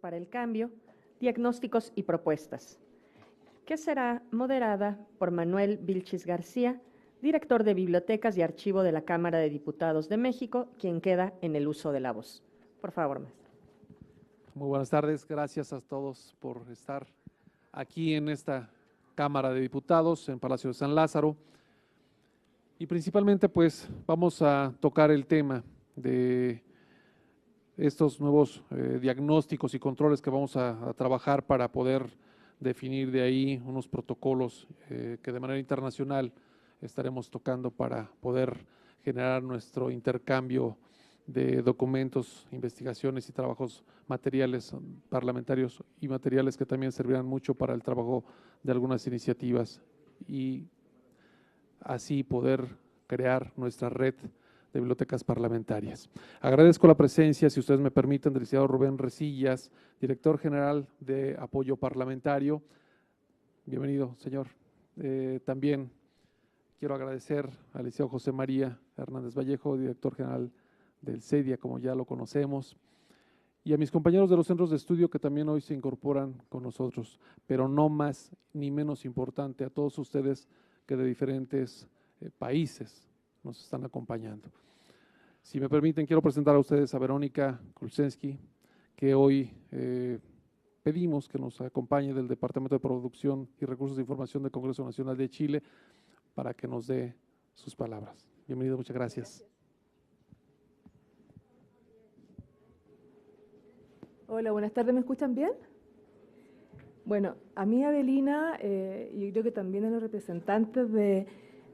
para el Cambio, Diagnósticos y Propuestas, que será moderada por Manuel Vilchis García, director de Bibliotecas y Archivo de la Cámara de Diputados de México, quien queda en el uso de la voz. Por favor, maestro. Muy buenas tardes, gracias a todos por estar aquí en esta Cámara de Diputados, en Palacio de San Lázaro. Y principalmente pues vamos a tocar el tema de estos nuevos diagnósticos y controles que vamos a trabajar para poder definir de ahí unos protocolos que de manera internacional estaremos tocando para poder generar nuestro intercambio de documentos, investigaciones y trabajos materiales parlamentarios y materiales que también servirán mucho para el trabajo de algunas iniciativas y así poder crear nuestra red de bibliotecas parlamentarias. Agradezco la presencia, si ustedes me permiten, del licenciado Rubén Resillas, director general de Apoyo Parlamentario. Bienvenido, señor. También quiero agradecer al licenciado José María Hernández Vallejo, director general del CEDIA, como ya lo conocemos, y a mis compañeros de los centros de estudio que también hoy se incorporan con nosotros, pero no más ni menos importante, a todos ustedes que de diferentes países nos están acompañando. Si me permiten, quiero presentar a ustedes a Verónica Kulczewski, que hoy pedimos que nos acompañe del Departamento de Producción y Recursos de Información del Congreso Nacional de Chile para que nos dé sus palabras. Bienvenido, muchas gracias. Hola, buenas tardes, ¿me escuchan bien? Bueno, a mí, Avelina, y yo creo que también a los representantes de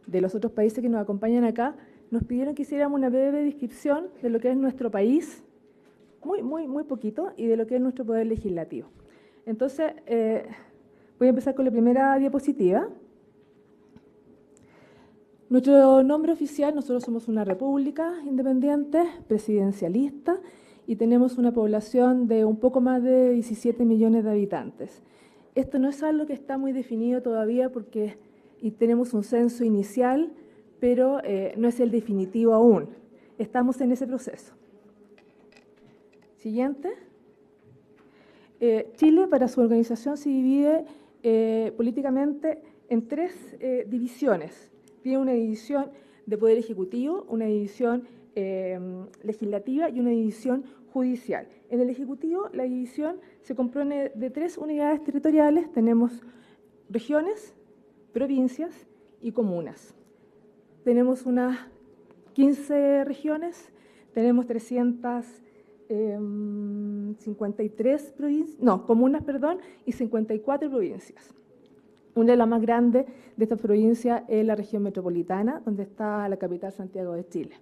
los otros países que nos acompañan acá, nos pidieron que hiciéramos una breve descripción de lo que es nuestro país, muy poquito, y de lo que es nuestro poder legislativo. Entonces, voy a empezar con la primera diapositiva. Nuestro nombre oficial, nosotros somos una república independiente, presidencialista, y tenemos una población de un poco más de 17 millones de habitantes. Esto no es algo que está muy definido todavía porque tenemos un censo inicial, pero no es el definitivo aún. Estamos en ese proceso. Siguiente. Chile, para su organización, se divide políticamente en tres divisiones. Tiene una división de poder ejecutivo, una división legislativa y una división judicial. En el Ejecutivo, la división se compone de tres unidades territoriales. Tenemos regiones, provincias y comunas. Tenemos unas 15 regiones, tenemos 353 comunas, y 54 provincias. Una de las más grandes de estas provincias es la región metropolitana, donde está la capital, Santiago de Chile.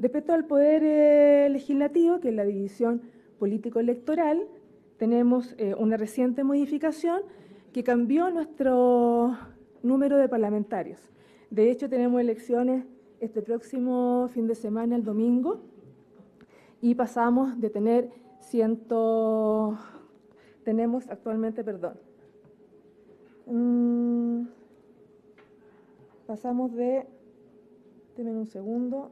Respecto al poder legislativo, que es la división político-electoral, tenemos una reciente modificación que cambió nuestro número de parlamentarios. De hecho, tenemos elecciones este próximo fin de semana, el domingo, y pasamos de tener tenemos actualmente, pasamos de, denme un segundo,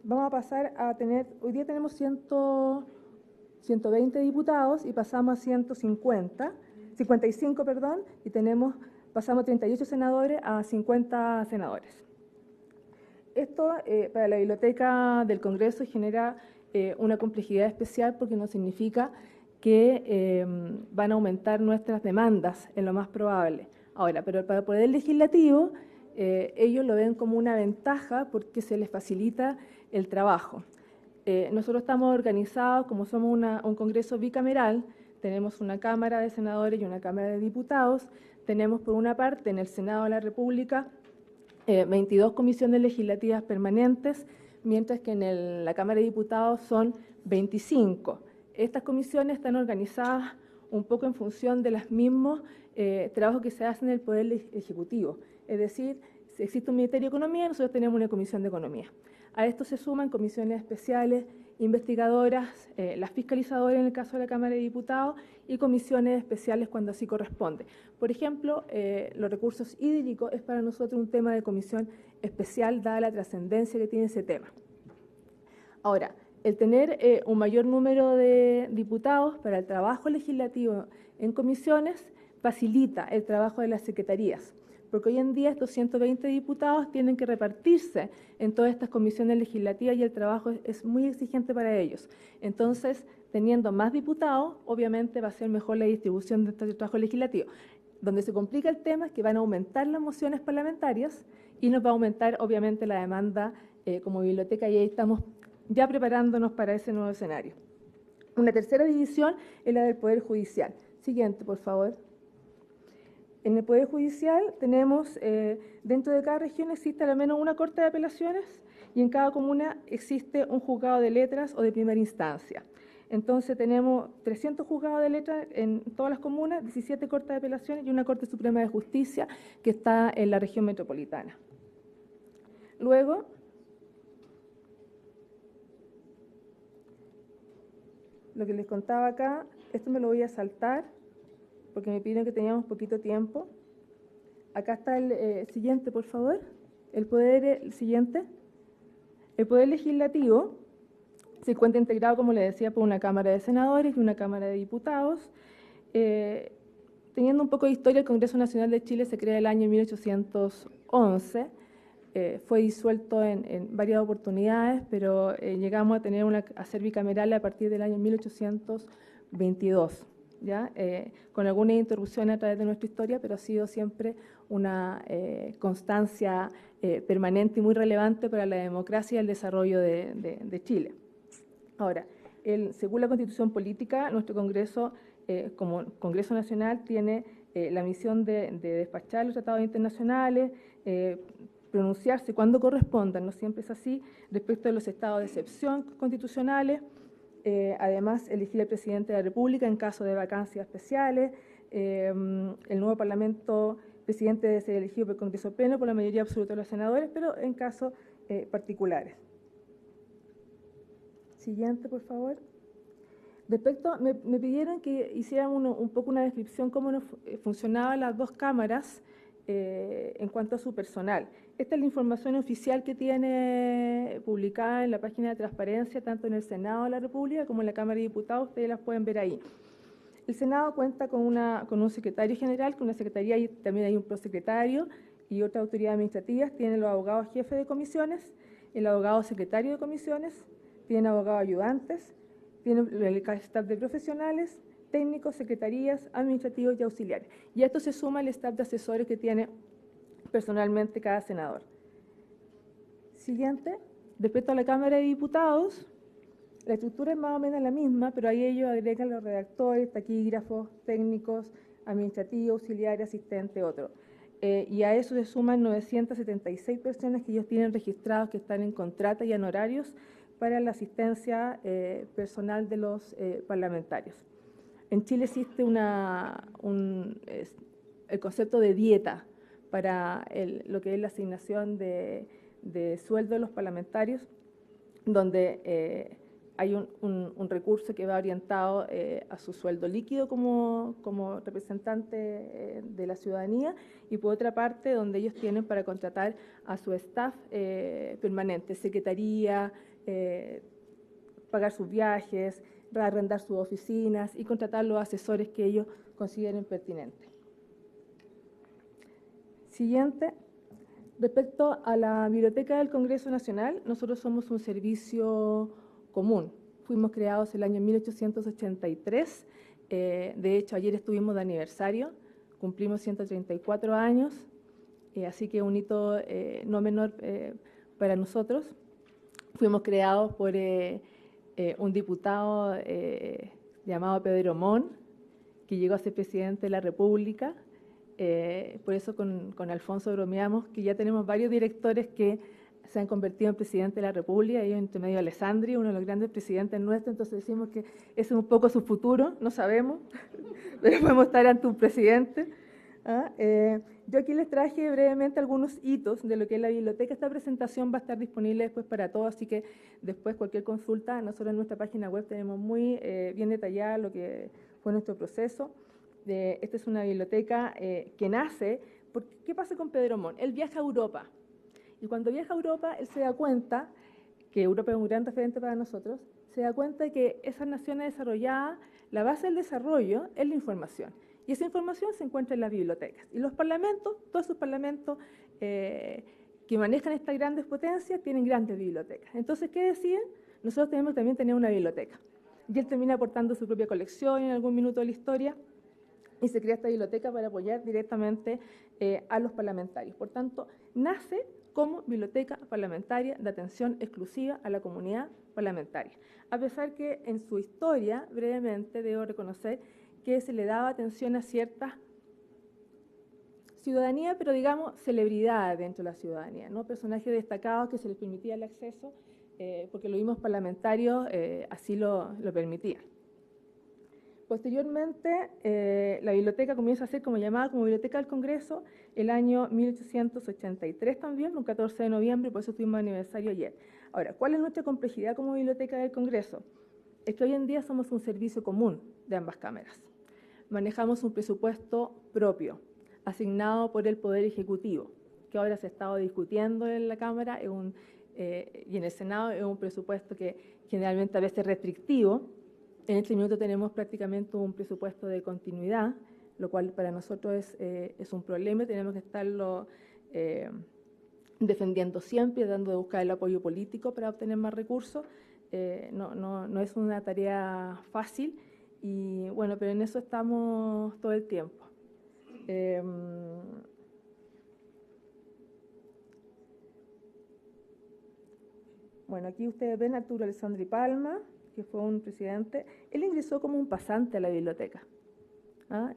vamos a pasar a tener, hoy día tenemos 120 diputados y pasamos a 55, y pasamos 38 senadores a 50 senadores. Esto para la Biblioteca del Congreso genera una complejidad especial porque nos significa que van a aumentar nuestras demandas en lo más probable. Ahora, pero para el Poder Legislativo, ellos lo ven como una ventaja porque se les facilita el trabajo. Nosotros estamos organizados, como somos un Congreso bicameral, tenemos una Cámara de Senadores y una Cámara de Diputados. Tenemos, por una parte, en el Senado de la República, 22 comisiones legislativas permanentes, mientras que en la Cámara de Diputados son 25. Estas comisiones están organizadas un poco en función de los mismos trabajos que se hacen en el Poder Ejecutivo. Es decir, si existe un Ministerio de Economía, nosotros tenemos una Comisión de Economía. A esto se suman comisiones especiales investigadoras, las fiscalizadoras en el caso de la Cámara de Diputados y comisiones especiales cuando así corresponde. Por ejemplo, los recursos hídricos es para nosotros un tema de comisión especial dada la trascendencia que tiene ese tema. Ahora, el tener un mayor número de diputados para el trabajo legislativo en comisiones facilita el trabajo de las secretarías, porque hoy en día estos 120 diputados tienen que repartirse en todas estas comisiones legislativas y el trabajo es muy exigente para ellos. Entonces, teniendo más diputados, obviamente va a ser mejor la distribución de este trabajo legislativo. Donde se complica el tema es que van a aumentar las mociones parlamentarias y nos va a aumentar, obviamente, la demanda como biblioteca, y ahí estamos ya preparándonos para ese nuevo escenario. Una tercera división es la del Poder Judicial. Siguiente, por favor. En el Poder Judicial tenemos, dentro de cada región existe al menos una corte de apelaciones y en cada comuna existe un juzgado de letras o de primera instancia. Entonces tenemos 300 juzgados de letras en todas las comunas, 17 cortes de apelaciones y una Corte Suprema de Justicia que está en la región metropolitana. Luego, lo que les contaba acá, esto me lo voy a saltar porque me pidieron que teníamos poquito tiempo. Acá está el siguiente, por favor. El siguiente. El Poder Legislativo se encuentra integrado, como les decía, por una Cámara de Senadores y una Cámara de Diputados. Teniendo un poco de historia, el Congreso Nacional de Chile se crea el año 1811. Fue disuelto en varias oportunidades, pero llegamos a tener a ser bicameral a partir del año 1822, ¿ya? Con algunas interrupciones a través de nuestra historia, pero ha sido siempre una constancia permanente y muy relevante para la democracia y el desarrollo de Chile. Ahora, según la Constitución Política, nuestro Congreso, como Congreso Nacional, tiene la misión de despachar los tratados internacionales, pronunciarse cuando correspondan, no siempre es así, respecto de los estados de excepción constitucionales, además elegir al presidente de la República en caso de vacancias especiales, el nuevo Parlamento, presidente debe ser elegido por el Congreso Pleno por la mayoría absoluta de los senadores, pero en casos particulares. Siguiente, por favor. Respecto, me pidieron que hiciéramos un poco una descripción cómo funcionaban las dos cámaras en cuanto a su personal. Esta es la información oficial que tiene publicada en la página de transparencia, tanto en el Senado de la República como en la Cámara de Diputados, ustedes las pueden ver ahí. El Senado cuenta con un secretario general, con una secretaría y también hay un prosecretario y otras autoridades administrativas, tienen los abogados jefes de comisiones, el abogado secretario de comisiones, tienen abogados ayudantes, tienen el staff de profesionales, técnicos, secretarías, administrativos y auxiliares. Y a esto se suma el staff de asesores que tiene personalmente cada senador. Siguiente. Respecto a la Cámara de Diputados, la estructura es más o menos la misma, pero ahí ellos agregan los redactores, taquígrafos, técnicos, administrativos, auxiliares, asistentes, otros. Y a eso se suman 976 personas que ellos tienen registrados que están en contrata y en horarios para la asistencia personal de los parlamentarios. En Chile existe el concepto de dieta para lo que es la asignación de sueldo de los parlamentarios, donde hay un recurso que va orientado a su sueldo líquido como representante de la ciudadanía, y por otra parte donde ellos tienen para contratar a su staff permanente, secretaría, pagar sus viajes, arrendar sus oficinas y contratar los asesores que ellos consideren pertinentes. Siguiente. Respecto a la Biblioteca del Congreso Nacional, nosotros somos un servicio común. Fuimos creados el año 1883. De hecho, ayer estuvimos de aniversario, cumplimos 134 años, así que un hito no menor para nosotros. Fuimos creados por un diputado llamado Pedro Montt, que llegó a ser presidente de la República. Por eso con Alfonso bromeamos que ya tenemos varios directores que se han convertido en presidente de la República, y entre medio Alessandri, uno de los grandes presidentes nuestros, entonces decimos que ese es un poco su futuro, no sabemos, pero podemos estar ante un presidente. Yo aquí les traje brevemente algunos hitos de lo que es la biblioteca. Esta presentación va a estar disponible después para todos, así que después cualquier consulta, nosotros en nuestra página web tenemos muy bien detallada lo que fue nuestro proceso. Esta es una biblioteca que nace, porque, ¿qué pasa con Pedro Montt? Él viaja a Europa, y cuando viaja a Europa, él se da cuenta que Europa es un gran referente para nosotros, se da cuenta de que esas naciones desarrolladas, la base del desarrollo es la información. Y esa información se encuentra en las bibliotecas. Y los parlamentos, todos esos parlamentos que manejan estas grandes potencias, tienen grandes bibliotecas. Entonces, ¿qué deciden? Nosotros tenemos que también tener una biblioteca. Y él termina aportando su propia colección en algún minuto de la historia, y se crea esta biblioteca para apoyar directamente a los parlamentarios. Por tanto, nace como biblioteca parlamentaria de atención exclusiva a la comunidad parlamentaria. A pesar que en su historia, brevemente, debo reconocer que se le daba atención a ciertas ciudadanía, pero digamos celebridades dentro de la ciudadanía, ¿no? Personajes destacados que se les permitía el acceso, porque los mismos parlamentarios así lo permitían. Posteriormente, la biblioteca comienza a ser llamada como Biblioteca del Congreso el año 1883 también, un 14 de noviembre, por eso tuvimos aniversario ayer. Ahora, ¿cuál es nuestra complejidad como Biblioteca del Congreso? Es que hoy en día somos un servicio común de ambas cámaras. Manejamos un presupuesto propio, asignado por el Poder Ejecutivo, que ahora se ha estado discutiendo en la Cámara y en el Senado. Es un presupuesto que generalmente a veces es restrictivo. En este minuto tenemos prácticamente un presupuesto de continuidad, lo cual para nosotros es un problema. Tenemos que estarlo defendiendo siempre, dando de buscar el apoyo político para obtener más recursos. No es una tarea fácil, y bueno, pero en eso estamos todo el tiempo. Bueno, aquí ustedes ven a Arturo Alessandri Palma, que fue un presidente. Él ingresó como un pasante a la biblioteca.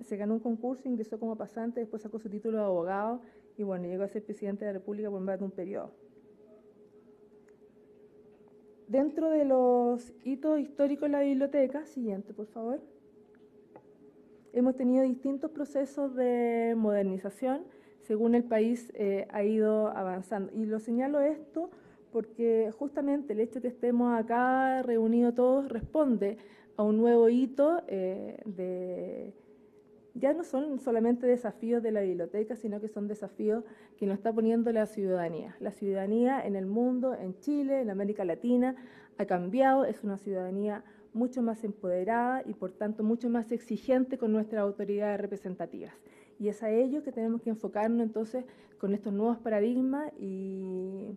Se ganó un concurso, ingresó como pasante, después sacó su título de abogado y bueno, llegó a ser presidente de la República por más de un periodo. Dentro de los hitos históricos de la biblioteca, siguiente por favor, hemos tenido distintos procesos de modernización según el país ha ido avanzando. Y lo señalo esto porque justamente el hecho de que estemos acá reunidos todos responde a un nuevo hito ya no son solamente desafíos de la biblioteca, sino que son desafíos que nos está poniendo la ciudadanía. La ciudadanía en el mundo, en Chile, en América Latina, ha cambiado, es una ciudadanía mucho más empoderada y por tanto mucho más exigente con nuestras autoridades representativas. Y es a ello que tenemos que enfocarnos entonces con estos nuevos paradigmas, y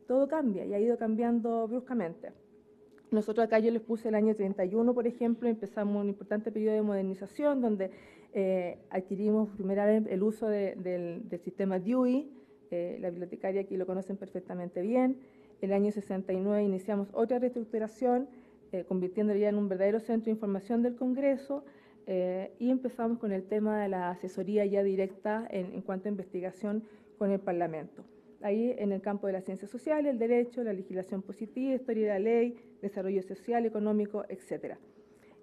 todo cambia y ha ido cambiando bruscamente. Nosotros acá yo les puse el año 31, por ejemplo, empezamos un importante periodo de modernización donde adquirimos por primera vez el uso del sistema Dewey, la bibliotecaria aquí lo conocen perfectamente bien. El año 69 iniciamos otra reestructuración, convirtiéndolo ya en un verdadero centro de información del Congreso, y empezamos con el tema de la asesoría ya directa en cuanto a investigación con el Parlamento. Ahí en el campo de las ciencias sociales, el derecho, la legislación positiva, historia de la ley, desarrollo social, económico, etc.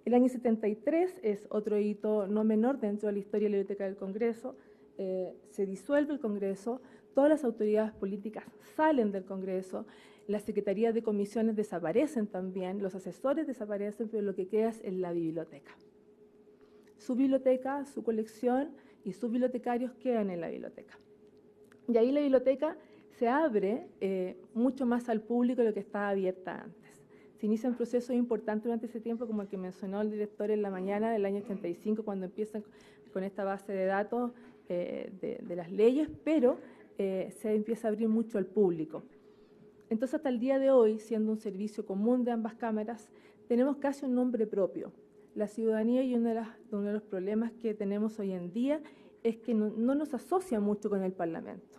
El año 73 es otro hito no menor dentro de la historia de la Biblioteca del Congreso. Se disuelve el Congreso, todas las autoridades políticas salen del Congreso, las secretarías de comisiones desaparecen también, los asesores desaparecen, pero lo que queda es en la biblioteca. Su biblioteca, su colección y sus bibliotecarios quedan en la biblioteca. Y ahí la biblioteca se abre mucho más al público de lo que estaba abierta antes. Se inician procesos importantes durante ese tiempo, como el que mencionó el director en la mañana del año 85, cuando empiezan con esta base de datos de las leyes, pero se empieza a abrir mucho al público. Entonces, hasta el día de hoy, siendo un servicio común de ambas cámaras, tenemos casi un nombre propio. La ciudadanía, y uno de los problemas que tenemos hoy en día es que no nos asocia mucho con el Parlamento.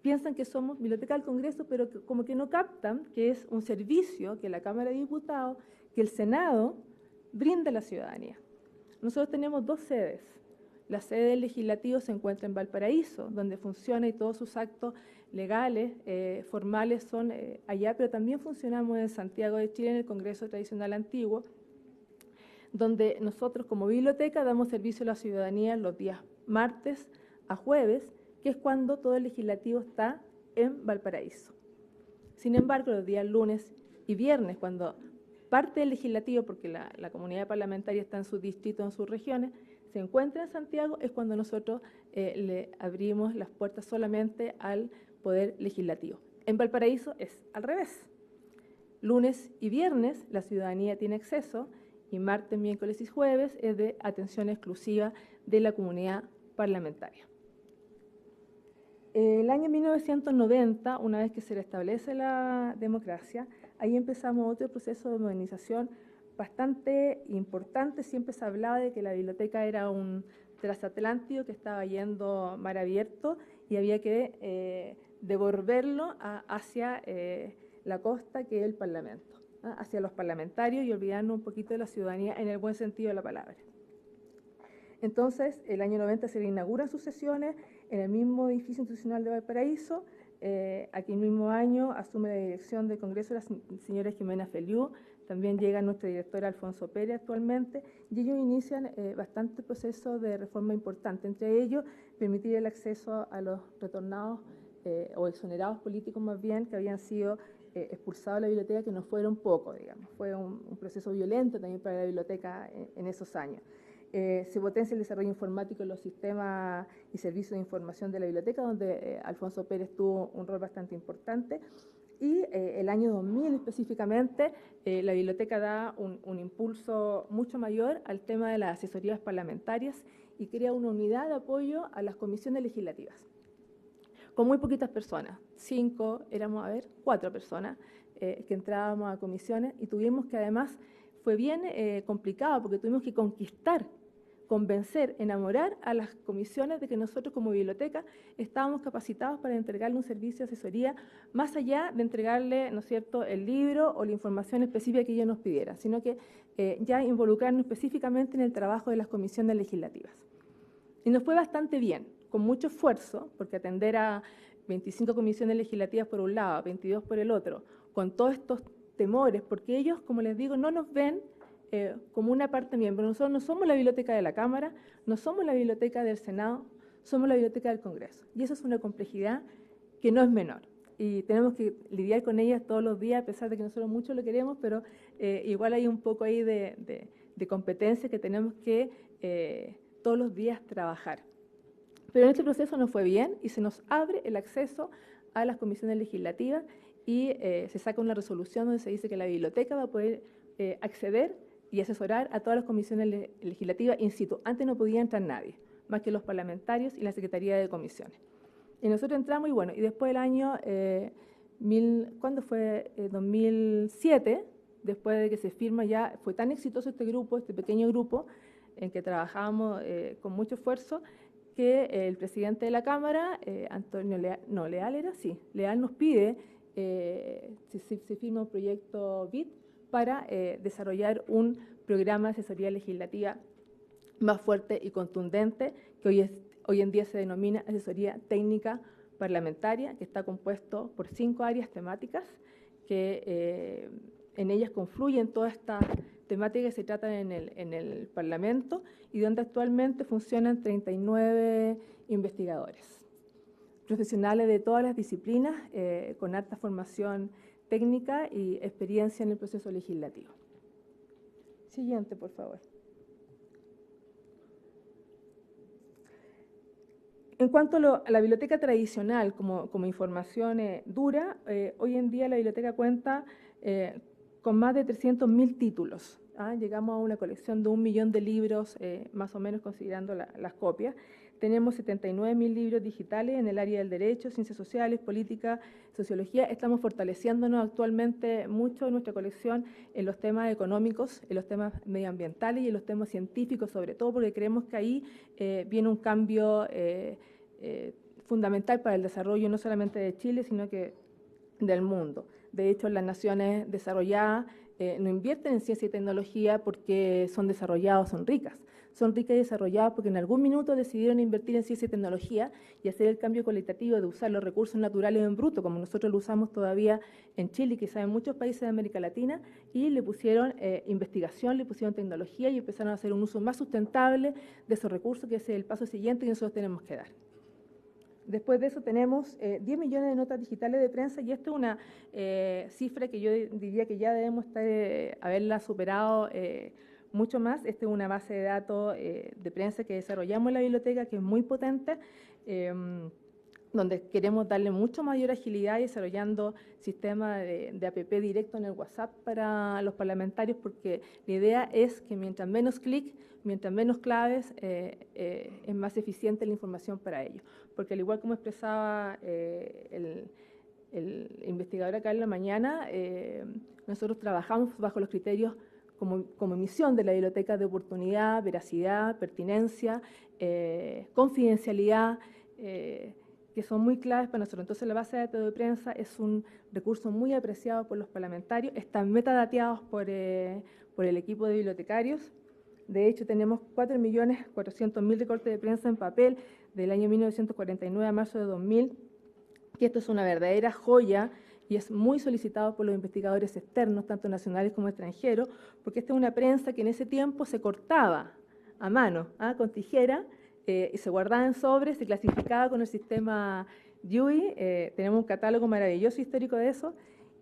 Piensan que somos Biblioteca del Congreso, pero como que no captan que es un servicio que la Cámara de Diputados, que el Senado brinda a la ciudadanía. Nosotros tenemos dos sedes. La sede del Legislativo se encuentra en Valparaíso, donde funciona y todos sus actos legales, formales son allá, pero también funcionamos en Santiago de Chile, en el Congreso Tradicional Antiguo, donde nosotros como biblioteca damos servicio a la ciudadanía los días martes, a jueves, que es cuando todo el legislativo está en Valparaíso. Sin embargo, los días lunes y viernes, cuando parte del legislativo, porque la comunidad parlamentaria está en sus distritos, en sus regiones, se encuentra en Santiago, es cuando nosotros le abrimos las puertas solamente al Poder Legislativo. En Valparaíso es al revés. Lunes y viernes la ciudadanía tiene acceso y martes, miércoles y jueves es de atención exclusiva de la comunidad parlamentaria. El año 1990, una vez que se restablece la democracia, ahí empezamos otro proceso de modernización bastante importante. Siempre se hablaba de que la biblioteca era un transatlántico que estaba yendo mar abierto y había que devolverlo hacia la costa, que es el Parlamento, hacia los parlamentarios, y olvidarnos un poquito de la ciudadanía en el buen sentido de la palabra. Entonces, el año 90 se inauguran sus sesiones en el mismo edificio institucional de Valparaíso. Aquí el mismo año asume la dirección del Congreso la señora Jimena Feliú, también llega nuestro director Alfonso Pérez actualmente, y ellos inician bastante procesos de reforma importante, entre ellos permitir el acceso a los retornados o exonerados políticos más bien, que habían sido expulsados de la biblioteca, que no fueron pocos, digamos. Fue un proceso violento también para la biblioteca en esos años. Se potencia el desarrollo informático en los sistemas y servicios de información de la biblioteca, donde Alfonso Pérez tuvo un rol bastante importante. Y el año 2000 específicamente, la biblioteca da un impulso mucho mayor al tema de las asesorías parlamentarias y crea una unidad de apoyo a las comisiones legislativas, con muy poquitas personas, 4 personas que entrábamos a comisiones, y tuvimos que además, fue bien complicado porque tuvimos que convencer, enamorar a las comisiones de que nosotros como biblioteca estábamos capacitados para entregarle un servicio de asesoría más allá de entregarle, ¿no es cierto?, el libro o la información específica que ellos nos pidieran, sino que ya involucrarnos específicamente en el trabajo de las comisiones legislativas. Y nos fue bastante bien, con mucho esfuerzo, porque atender a 25 comisiones legislativas por un lado, 22 por el otro, con todos estos temores, porque ellos, como les digo, no nos ven como una parte miembro. Nosotros no somos la biblioteca de la Cámara, no somos la biblioteca del Senado, somos la biblioteca del Congreso. Y eso es una complejidad que no es menor. Y tenemos que lidiar con ellas todos los días, a pesar de que nosotros mucho lo queremos, pero igual hay un poco ahí de competencia que tenemos que todos los días trabajar. Pero en este proceso nos fue bien y se nos abre el acceso a las comisiones legislativas y se saca una resolución donde se dice que la biblioteca va a poder acceder y asesorar a todas las comisiones legislativas in situ. Antes no podía entrar nadie, más que los parlamentarios y la Secretaría de Comisiones. Y nosotros entramos y bueno, y después del año, ¿cuándo fue? 2007, después de que se firma ya, fue tan exitoso este grupo, este pequeño grupo, en que trabajábamos con mucho esfuerzo, que el presidente de la Cámara, Antonio Leal nos pide, se firma un proyecto BIT, para desarrollar un programa de asesoría legislativa más fuerte y contundente, que hoy en día se denomina asesoría técnica parlamentaria, que está compuesto por 5 áreas temáticas, que en ellas confluyen todas estas temáticas que se tratan en el Parlamento y donde actualmente funcionan 39 investigadores, profesionales de todas las disciplinas, con alta formación técnica y experiencia en el proceso legislativo. Siguiente, por favor. En cuanto a la biblioteca tradicional como información dura, hoy en día la biblioteca cuenta con más de 300.000 títulos. Llegamos a una colección de 1 millón de libros, más o menos considerando las copias. Tenemos 79.000 libros digitales en el área del derecho, ciencias sociales, política, sociología. Estamos fortaleciéndonos actualmente mucho en nuestra colección en los temas económicos, en los temas medioambientales y en los temas científicos, sobre todo porque creemos que ahí viene un cambio fundamental para el desarrollo no solamente de Chile, sino que del mundo. De hecho, las naciones desarrolladas no invierten en ciencia y tecnología porque son desarrolladas, son ricas y desarrolladas porque en algún minuto decidieron invertir en ciencia y tecnología y hacer el cambio cualitativo de usar los recursos naturales en bruto, como nosotros lo usamos todavía en Chile y quizás en muchos países de América Latina, y le pusieron investigación, le pusieron tecnología y empezaron a hacer un uso más sustentable de esos recursos, que es el paso siguiente que nosotros tenemos que dar. Después de eso tenemos 10 millones de notas digitales de prensa y esta es una cifra que yo diría que ya debemos haberla superado mucho más. Esta es una base de datos de prensa que desarrollamos en la biblioteca, que es muy potente, donde queremos darle mucho mayor agilidad y desarrollando sistemas de app directo en el WhatsApp para los parlamentarios, porque la idea es que mientras menos clic, mientras menos claves, es más eficiente la información para ellos. Porque al igual como expresaba el investigador acá en la mañana, nosotros trabajamos bajo los criterios como misión de la biblioteca de oportunidad, veracidad, pertinencia, confidencialidad, que son muy claves para nosotros. Entonces, la base de datos de prensa es un recurso muy apreciado por los parlamentarios, están metadateados por el equipo de bibliotecarios. De hecho, tenemos 4.400.000 recortes de prensa en papel del año 1949 a marzo de 2000, que esto es una verdadera joya y es muy solicitado por los investigadores externos, tanto nacionales como extranjeros, porque esta es una prensa que en ese tiempo se cortaba a mano, con tijera, y se guardaba en sobres, se clasificaba con el sistema Dewey. Tenemos un catálogo maravilloso histórico de eso,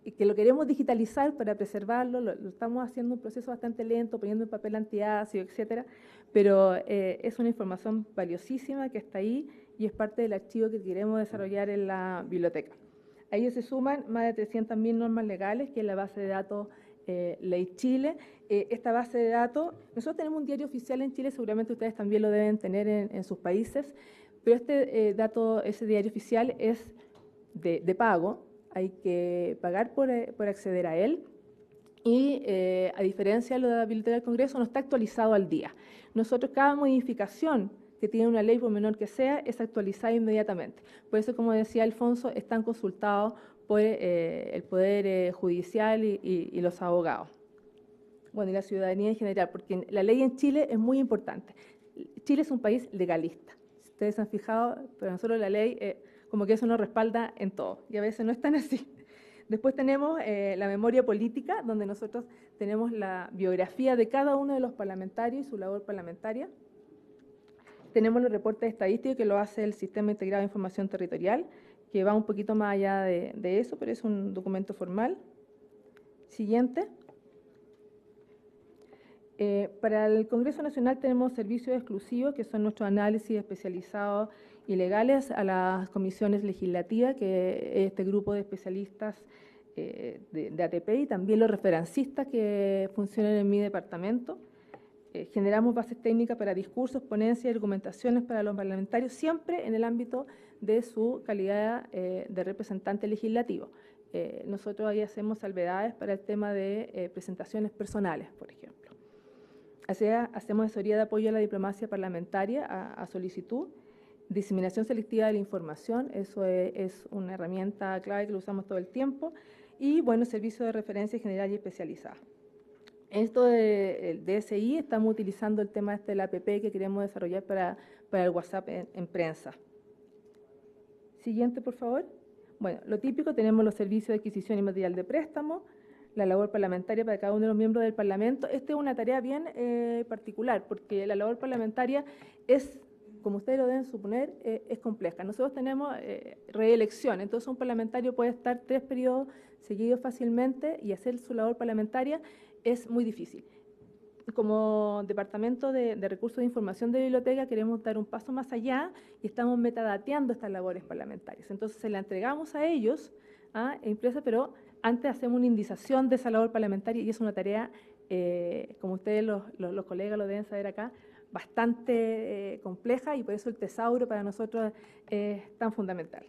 y que lo queremos digitalizar para preservarlo. Lo estamos haciendo un proceso bastante lento, poniendo en papel antiácido, etcétera, pero es una información valiosísima que está ahí y es parte del archivo que queremos desarrollar en la biblioteca. A ellos se suman más de 300.000 normas legales, que es la base de datos Ley Chile. Esta base de datos, nosotros tenemos un diario oficial en Chile, seguramente ustedes también lo deben tener en sus países, pero ese diario oficial es de pago, hay que pagar por acceder a él, y a diferencia de lo de la Biblioteca del Congreso, no está actualizado al día. Nosotros, cada modificación que tiene una ley, por menor que sea, es actualizada inmediatamente. Por eso, como decía Alfonso, están consultados por el Poder Judicial y los abogados. Bueno, y la ciudadanía en general, porque la ley en Chile es muy importante. Chile es un país legalista. Si ustedes se han fijado, pero nosotros la ley, como que eso nos respalda en todo, y a veces no es tan así. Después tenemos la memoria política, donde nosotros tenemos la biografía de cada uno de los parlamentarios y su labor parlamentaria. Tenemos los reportes estadísticos que lo hace el Sistema Integrado de Información Territorial, que va un poquito más allá de eso, pero es un documento formal. Siguiente. Para el Congreso Nacional tenemos servicios exclusivos, que son nuestros análisis especializados y legales a las comisiones legislativas, que es este grupo de especialistas de ATP, y también los referencistas que funcionan en mi departamento. Generamos bases técnicas para discursos, ponencias y argumentaciones para los parlamentarios, siempre en el ámbito de su calidad de representante legislativo. Nosotros ahí hacemos salvedades para el tema de presentaciones personales, por ejemplo. Hacemos asesoría de apoyo a la diplomacia parlamentaria a solicitud, diseminación selectiva de la información, eso es una herramienta clave que lo usamos todo el tiempo, y bueno, servicio de referencia general y especializada. Esto del DSI, estamos utilizando el tema de la app que queremos desarrollar para el WhatsApp en prensa. Siguiente, por favor. Bueno, lo típico, tenemos los servicios de adquisición y material de préstamo, la labor parlamentaria para cada uno de los miembros del Parlamento. Esta es una tarea bien particular, porque la labor parlamentaria es, como ustedes lo deben suponer, es compleja. Nosotros tenemos reelección, entonces un parlamentario puede estar 3 periodos seguidos fácilmente y hacer su labor parlamentaria es muy difícil. Como Departamento de Recursos de Información de Biblioteca queremos dar un paso más allá y estamos metadateando estas labores parlamentarias. Entonces se la entregamos a ellos, a empresas, pero antes hacemos una indización de esa labor parlamentaria y es una tarea, como ustedes los colegas lo deben saber acá, bastante compleja, y por eso el tesauro para nosotros es tan fundamental.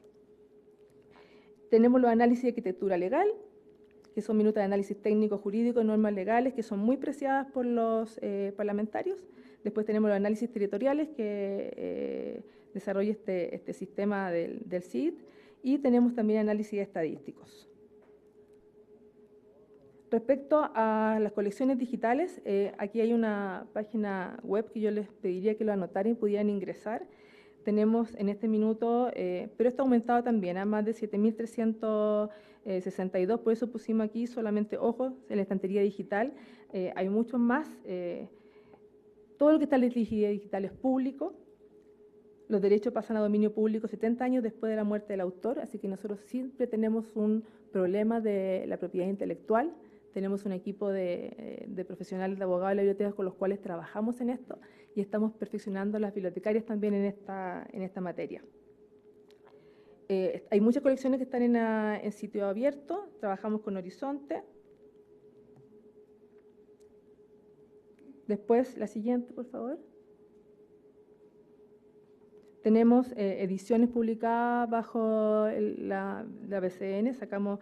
Tenemos los análisis de arquitectura legal, que son minutas de análisis técnico, jurídico y normas legales, que son muy preciadas por los parlamentarios. Después tenemos los análisis territoriales, que desarrolla este sistema del CID, y tenemos también análisis estadísticos. Respecto a las colecciones digitales, aquí hay una página web que yo les pediría que lo anotaran y pudieran ingresar. Tenemos en este minuto, pero esto ha aumentado también a más de 7.362, por eso pusimos aquí solamente ojos en la estantería digital. Hay muchos más. Todo lo que está en la estantería digital es público. los derechos pasan a dominio público 70 años después de la muerte del autor, así que nosotros siempre tenemos un problema de la propiedad intelectual. Tenemos un equipo de profesionales, de abogados de la biblioteca con los cuales trabajamos en esto y estamos perfeccionando a las bibliotecarias también en esta materia. Hay muchas colecciones que están en sitio abierto, trabajamos con Horizonte. Después, la siguiente, por favor. Tenemos ediciones publicadas bajo la BCN, sacamos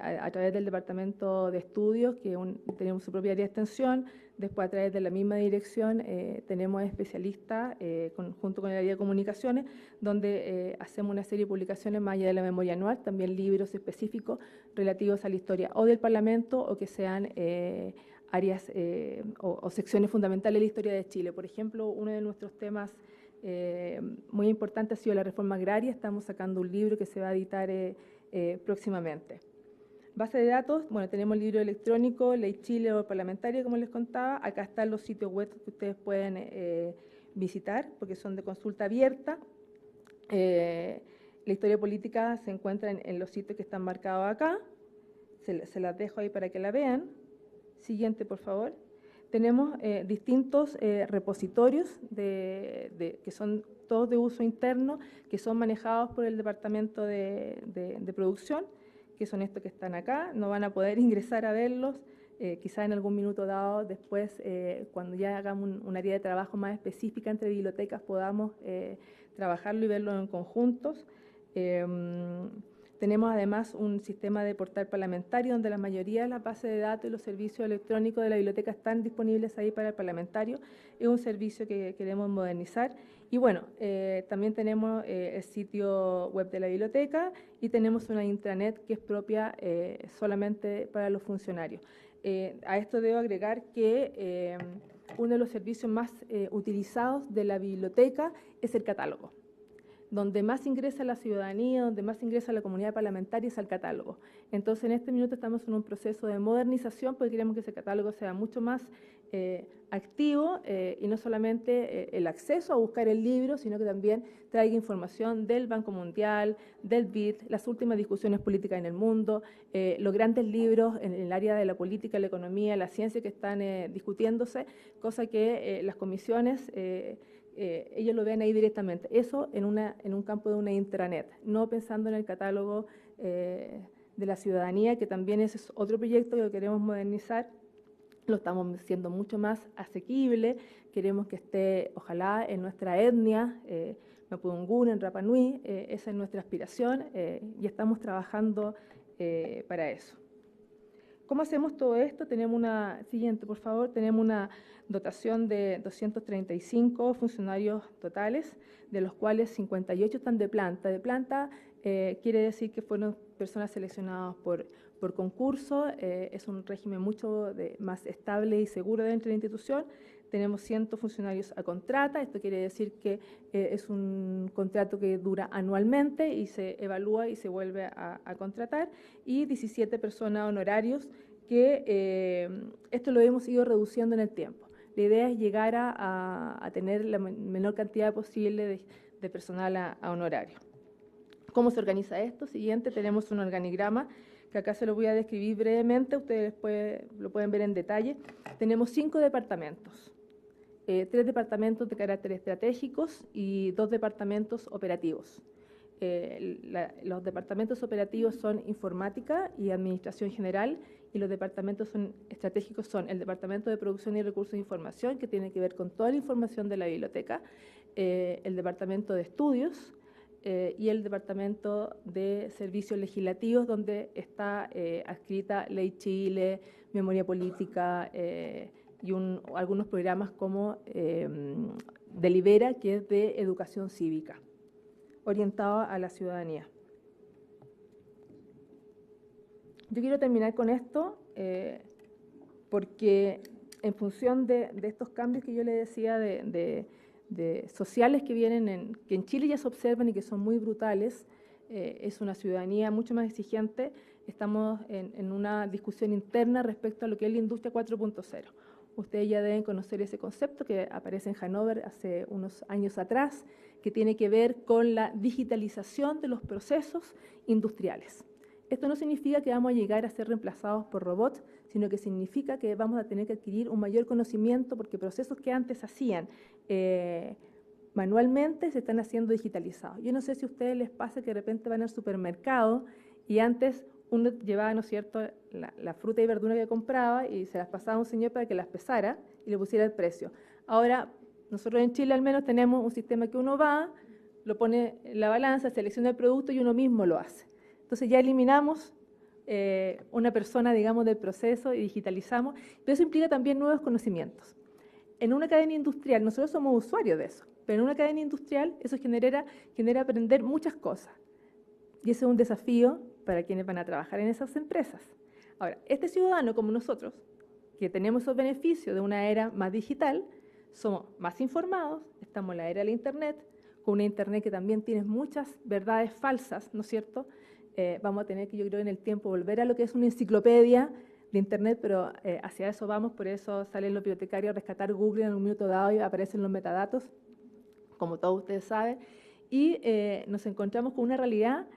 a través del Departamento de Estudios, que tenemos su propia área de extensión. Después, a través de la misma dirección, tenemos especialistas junto con el área de comunicaciones, donde hacemos una serie de publicaciones más allá de la memoria anual, también libros específicos relativos a la historia o del Parlamento o que sean áreas o secciones fundamentales de la historia de Chile. Por ejemplo, uno de nuestros temas muy importante ha sido la reforma agraria. Estamos sacando un libro que se va a editar próximamente. Base de datos, bueno, tenemos el libro electrónico, Ley Chile o Parlamentaria, como les contaba. Acá están los sitios web que ustedes pueden visitar, porque son de consulta abierta. La historia política se encuentra en los sitios que están marcados acá. Se las dejo ahí para que la vean. Siguiente, por favor. Tenemos distintos repositorios que son todos de uso interno, que son manejados por el Departamento de Producción, que son estos que están acá. No van a poder ingresar a verlos, quizá en algún minuto dado, después, cuando ya hagamos un área de trabajo más específica entre bibliotecas, podamos trabajarlo y verlo en conjuntos. Tenemos además un sistema de portal parlamentario donde la mayoría de las bases de datos y los servicios electrónicos de la biblioteca están disponibles ahí para el parlamentario. Es un servicio que queremos modernizar. Y bueno, también tenemos el sitio web de la biblioteca y tenemos una intranet que es propia solamente para los funcionarios. A esto debo agregar que uno de los servicios más utilizados de la biblioteca es el catálogo. Donde más ingresa la ciudadanía, donde más ingresa la comunidad parlamentaria es al catálogo. Entonces, en este minuto estamos en un proceso de modernización porque queremos que ese catálogo sea mucho más activo y no solamente el acceso a buscar el libro, sino que también traiga información del Banco Mundial, del BID, las últimas discusiones políticas en el mundo, los grandes libros en el área de la política, la economía, la ciencia que están discutiéndose, cosa que las comisiones ellos lo ven ahí directamente. Eso en un campo de una intranet, no pensando en el catálogo de la ciudadanía, que también ese es otro proyecto que queremos modernizar. Lo estamos haciendo mucho más asequible, queremos que esté, ojalá, en nuestra etnia, Mapudungun, en Rapa Nui, esa es nuestra aspiración y estamos trabajando para eso. ¿Cómo hacemos todo esto? Tenemos siguiente, por favor, tenemos una dotación de 235 funcionarios totales, de los cuales 58 están de planta. De planta quiere decir que fueron personas seleccionadas por concurso, es un régimen mucho más estable y seguro dentro de la institución. Tenemos 100 funcionarios a contrata, esto quiere decir que es un contrato que dura anualmente y se evalúa y se vuelve a contratar, y 17 personas honorarios que esto lo hemos ido reduciendo en el tiempo. La idea es llegar a tener la menor cantidad posible de personal a honorario. ¿Cómo se organiza esto? Siguiente, tenemos un organigrama que acá se lo voy a describir brevemente, ustedes lo pueden ver en detalle. Tenemos 5 departamentos, 3 departamentos de carácter estratégicos y 2 departamentos operativos. Los departamentos operativos son informática y administración general, y los departamentos estratégicos son el Departamento de Producción y Recursos de Información, que tiene que ver con toda la información de la biblioteca, el Departamento de Estudios, y el Departamento de Servicios Legislativos, donde está adscrita Ley Chile, Memoria Política y algunos programas como Delibera, que es de educación cívica, orientado a la ciudadanía. Yo quiero terminar con esto porque en función de estos cambios que yo le decía de sociales que vienen, que en Chile ya se observan y que son muy brutales, es una ciudadanía mucho más exigente. Estamos en una discusión interna respecto a lo que es la industria 4.0. Ustedes ya deben conocer ese concepto que aparece en Hannover hace unos años atrás, que tiene que ver con la digitalización de los procesos industriales. Esto no significa que vamos a llegar a ser reemplazados por robots, sino que significa que vamos a tener que adquirir un mayor conocimiento porque procesos que antes hacían manualmente se están haciendo digitalizados. Yo no sé si a ustedes les pasa que de repente van al supermercado y antes uno llevaba, ¿no es cierto?, la fruta y verdura que compraba y se las pasaba a un señor para que las pesara y le pusiera el precio. Ahora, nosotros en Chile al menos tenemos un sistema que uno va, lo pone en la balanza, selecciona el producto y uno mismo lo hace. Entonces ya eliminamos una persona, digamos, del proceso y digitalizamos, pero eso implica también nuevos conocimientos. En una cadena industrial, nosotros somos usuarios de eso, pero en una cadena industrial eso genera aprender muchas cosas. Y ese es un desafío para quienes van a trabajar en esas empresas. Ahora, este ciudadano como nosotros, que tenemos esos beneficios de una era más digital, somos más informados, estamos en la era del Internet, con una Internet que también tiene muchas verdades falsas, ¿no es cierto? Vamos a tener que, yo creo, en el tiempo volver a lo que es una enciclopedia de Internet, pero hacia eso vamos, por eso salen los bibliotecarios a rescatar Google en un minuto dado y aparecen los metadatos, como todos ustedes saben, y nos encontramos con una realidad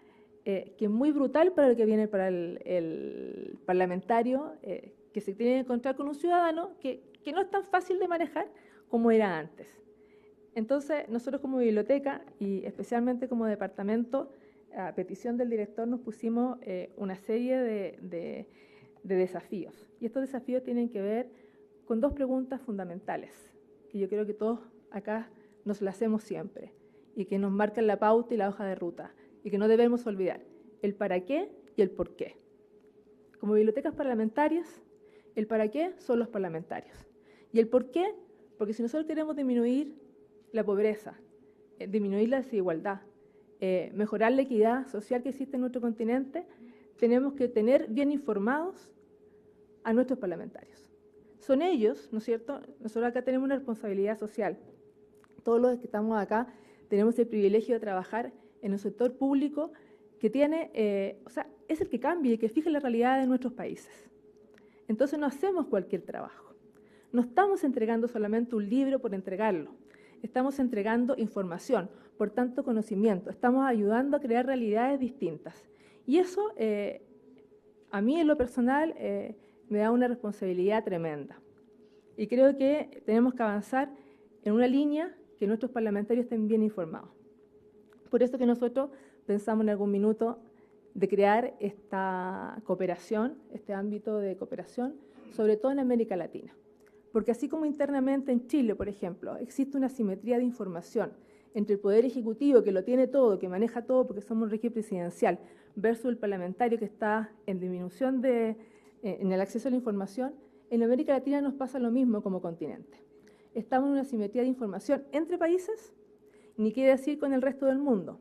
que es muy brutal para lo que viene para el parlamentario, que se tiene que encontrar con un ciudadano que no es tan fácil de manejar como era antes. Entonces, nosotros como biblioteca y especialmente como departamento, a petición del director nos pusimos una serie de desafíos. Y estos desafíos tienen que ver con dos preguntas fundamentales, que yo creo que todos acá nos las hacemos siempre y que nos marcan la pauta y la hoja de ruta y que no debemos olvidar: el para qué y el por qué. Como bibliotecas parlamentarias, el para qué son los parlamentarios. Y el por qué, porque si nosotros queremos disminuir la pobreza, disminuir la desigualdad, mejorar la equidad social que existe en nuestro continente, tenemos que tener bien informados a nuestros parlamentarios. Son ellos, ¿no es cierto? Nosotros acá tenemos una responsabilidad social. Todos los que estamos acá tenemos el privilegio de trabajar en un sector público que tiene, es el que cambia y que fija la realidad de nuestros países. Entonces no hacemos cualquier trabajo. No estamos entregando solamente un libro por entregarlo. Estamos entregando información, por tanto conocimiento. Estamos ayudando a crear realidades distintas. Y eso, a mí en lo personal, me da una responsabilidad tremenda. Y creo que tenemos que avanzar en una línea que nuestros parlamentarios estén bien informados. Por eso que nosotros pensamos en algún minuto de crear esta cooperación, este ámbito de cooperación, sobre todo en América Latina. Porque así como internamente en Chile, por ejemplo, existe una asimetría de información entre el Poder Ejecutivo, que lo tiene todo, que maneja todo porque somos un régimen presidencial, versus el parlamentario que está en disminución en el acceso a la información, en América Latina nos pasa lo mismo como continente. Estamos en una asimetría de información entre países, ni quiere decir con el resto del mundo.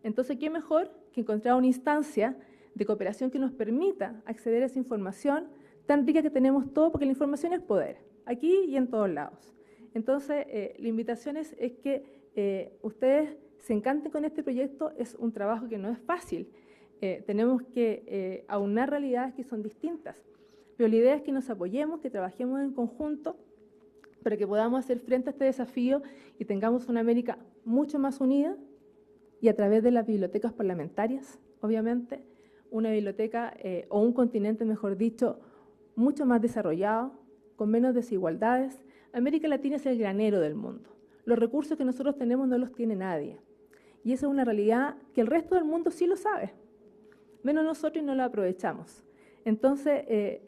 Entonces, ¿qué mejor que encontrar una instancia de cooperación que nos permita acceder a esa información tan rica que tenemos todos, porque la información es poder, aquí y en todos lados. Entonces, la invitación es que ustedes se encanten con este proyecto. Es un trabajo que no es fácil. Tenemos que aunar realidades que son distintas, pero la idea es que nos apoyemos, que trabajemos en conjunto para que podamos hacer frente a este desafío y tengamos una América mucho más unida, y a través de las bibliotecas parlamentarias, obviamente, una biblioteca o un continente, mejor dicho, mucho más desarrollado, con menos desigualdades. América Latina es el granero del mundo. Los recursos que nosotros tenemos no los tiene nadie. Y esa es una realidad que el resto del mundo sí lo sabe, menos nosotros, y no la aprovechamos. Entonces,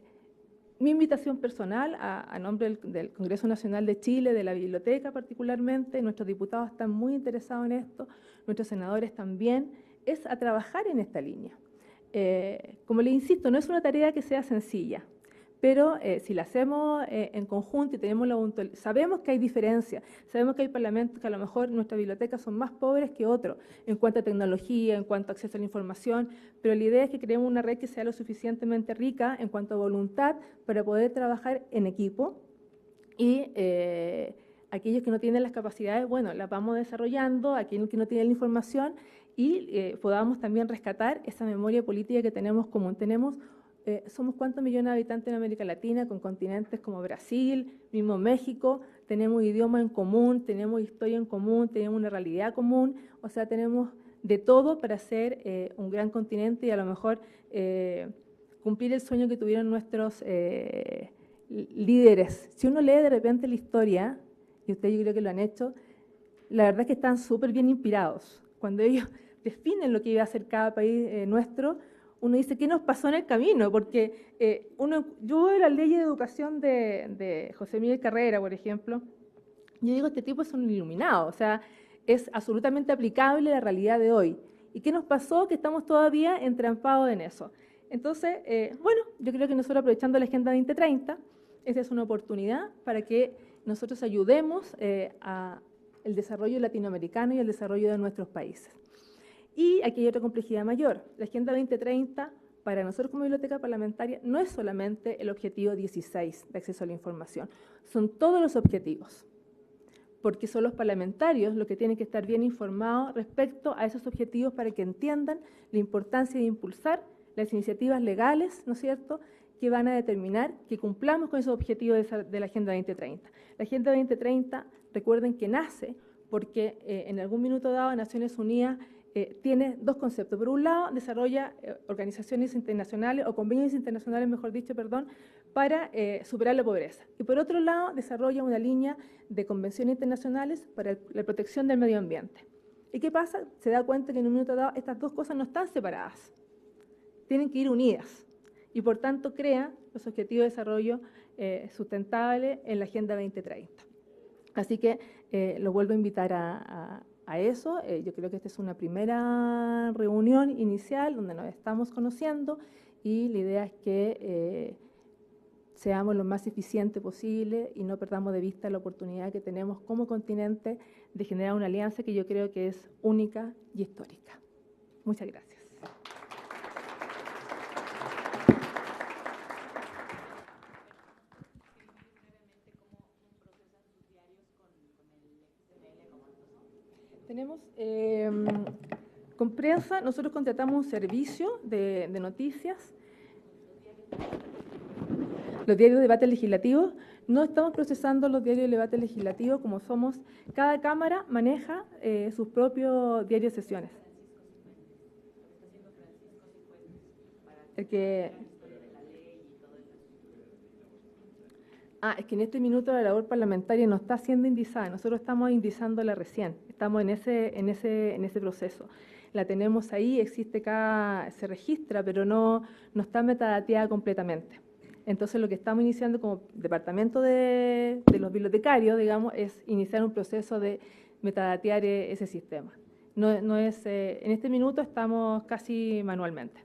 mi invitación personal, a nombre del Congreso Nacional de Chile, de la biblioteca particularmente, nuestros diputados están muy interesados en esto, nuestros senadores también, es a trabajar en esta línea. Como les insisto, no es una tarea que sea sencilla, pero si la hacemos en conjunto y tenemos sabemos que hay diferencias, sabemos que hay parlamentos que a lo mejor nuestras bibliotecas son más pobres que otros en cuanto a tecnología, en cuanto a acceso a la información, pero la idea es que creemos una red que sea lo suficientemente rica en cuanto a voluntad para poder trabajar en equipo, y aquellos que no tienen las capacidades, bueno, las vamos desarrollando, aquellos que no tienen la información, y podamos también rescatar esa memoria política que tenemos común. Tenemos somos cuántos millones de habitantes en América Latina, con continentes como Brasil, mismo México, tenemos idioma en común, tenemos historia en común, tenemos una realidad común, o sea, tenemos de todo para ser un gran continente y a lo mejor cumplir el sueño que tuvieron nuestros líderes. Si uno lee de repente la historia, y ustedes yo creo que lo han hecho, la verdad es que están súper bien inspirados. Cuando ellos definen lo que iba a hacer cada país nuestro, uno dice, ¿qué nos pasó en el camino? Porque yo veo la ley de educación de José Miguel Carrera, por ejemplo, y yo digo, este tipo es un iluminado, o sea, es absolutamente aplicable a la realidad de hoy. ¿Y qué nos pasó? Que estamos todavía entrampados en eso. Entonces, bueno, yo creo que nosotros aprovechando la Agenda 2030, esta es una oportunidad para que nosotros ayudemos al desarrollo latinoamericano y al desarrollo de nuestros países. Y aquí hay otra complejidad mayor. La Agenda 2030, para nosotros como biblioteca parlamentaria, no es solamente el objetivo 16 de acceso a la información, son todos los objetivos, porque son los parlamentarios los que tienen que estar bien informados respecto a esos objetivos para que entiendan la importancia de impulsar las iniciativas legales, ¿no es cierto?, que van a determinar que cumplamos con esos objetivos de la Agenda 2030. La Agenda 2030, recuerden que nace porque en algún minuto dado Naciones Unidas tiene dos conceptos. Por un lado, desarrolla organizaciones internacionales o convenios internacionales, mejor dicho, perdón, para superar la pobreza. Y por otro lado, desarrolla una línea de convenciones internacionales para la protección del medio ambiente. ¿Y qué pasa? Se da cuenta que en un minuto dado estas dos cosas no están separadas, tienen que ir unidas. Y por tanto crea los Objetivos de Desarrollo Sustentable en la Agenda 2030. Así que los vuelvo a invitar a eso. Yo creo que esta es una primera reunión inicial donde nos estamos conociendo y la idea es que seamos lo más eficiente posible y no perdamos de vista la oportunidad que tenemos como continente de generar una alianza que yo creo que es única y histórica. Muchas gracias. Tenemos, con prensa, nosotros contratamos un servicio de noticias, los diarios de debate legislativo. No estamos procesando los diarios de debate legislativo como somos, cada cámara maneja sus propios diarios de sesiones. El que... es que en este minuto la labor parlamentaria no está siendo indizada, nosotros estamos indizándola recién, estamos en ese proceso. La tenemos ahí, existe se registra, pero no está metadateada completamente. Entonces lo que estamos iniciando como departamento de los bibliotecarios, digamos, es iniciar un proceso de metadatear ese sistema. No es, en este minuto estamos casi manualmente.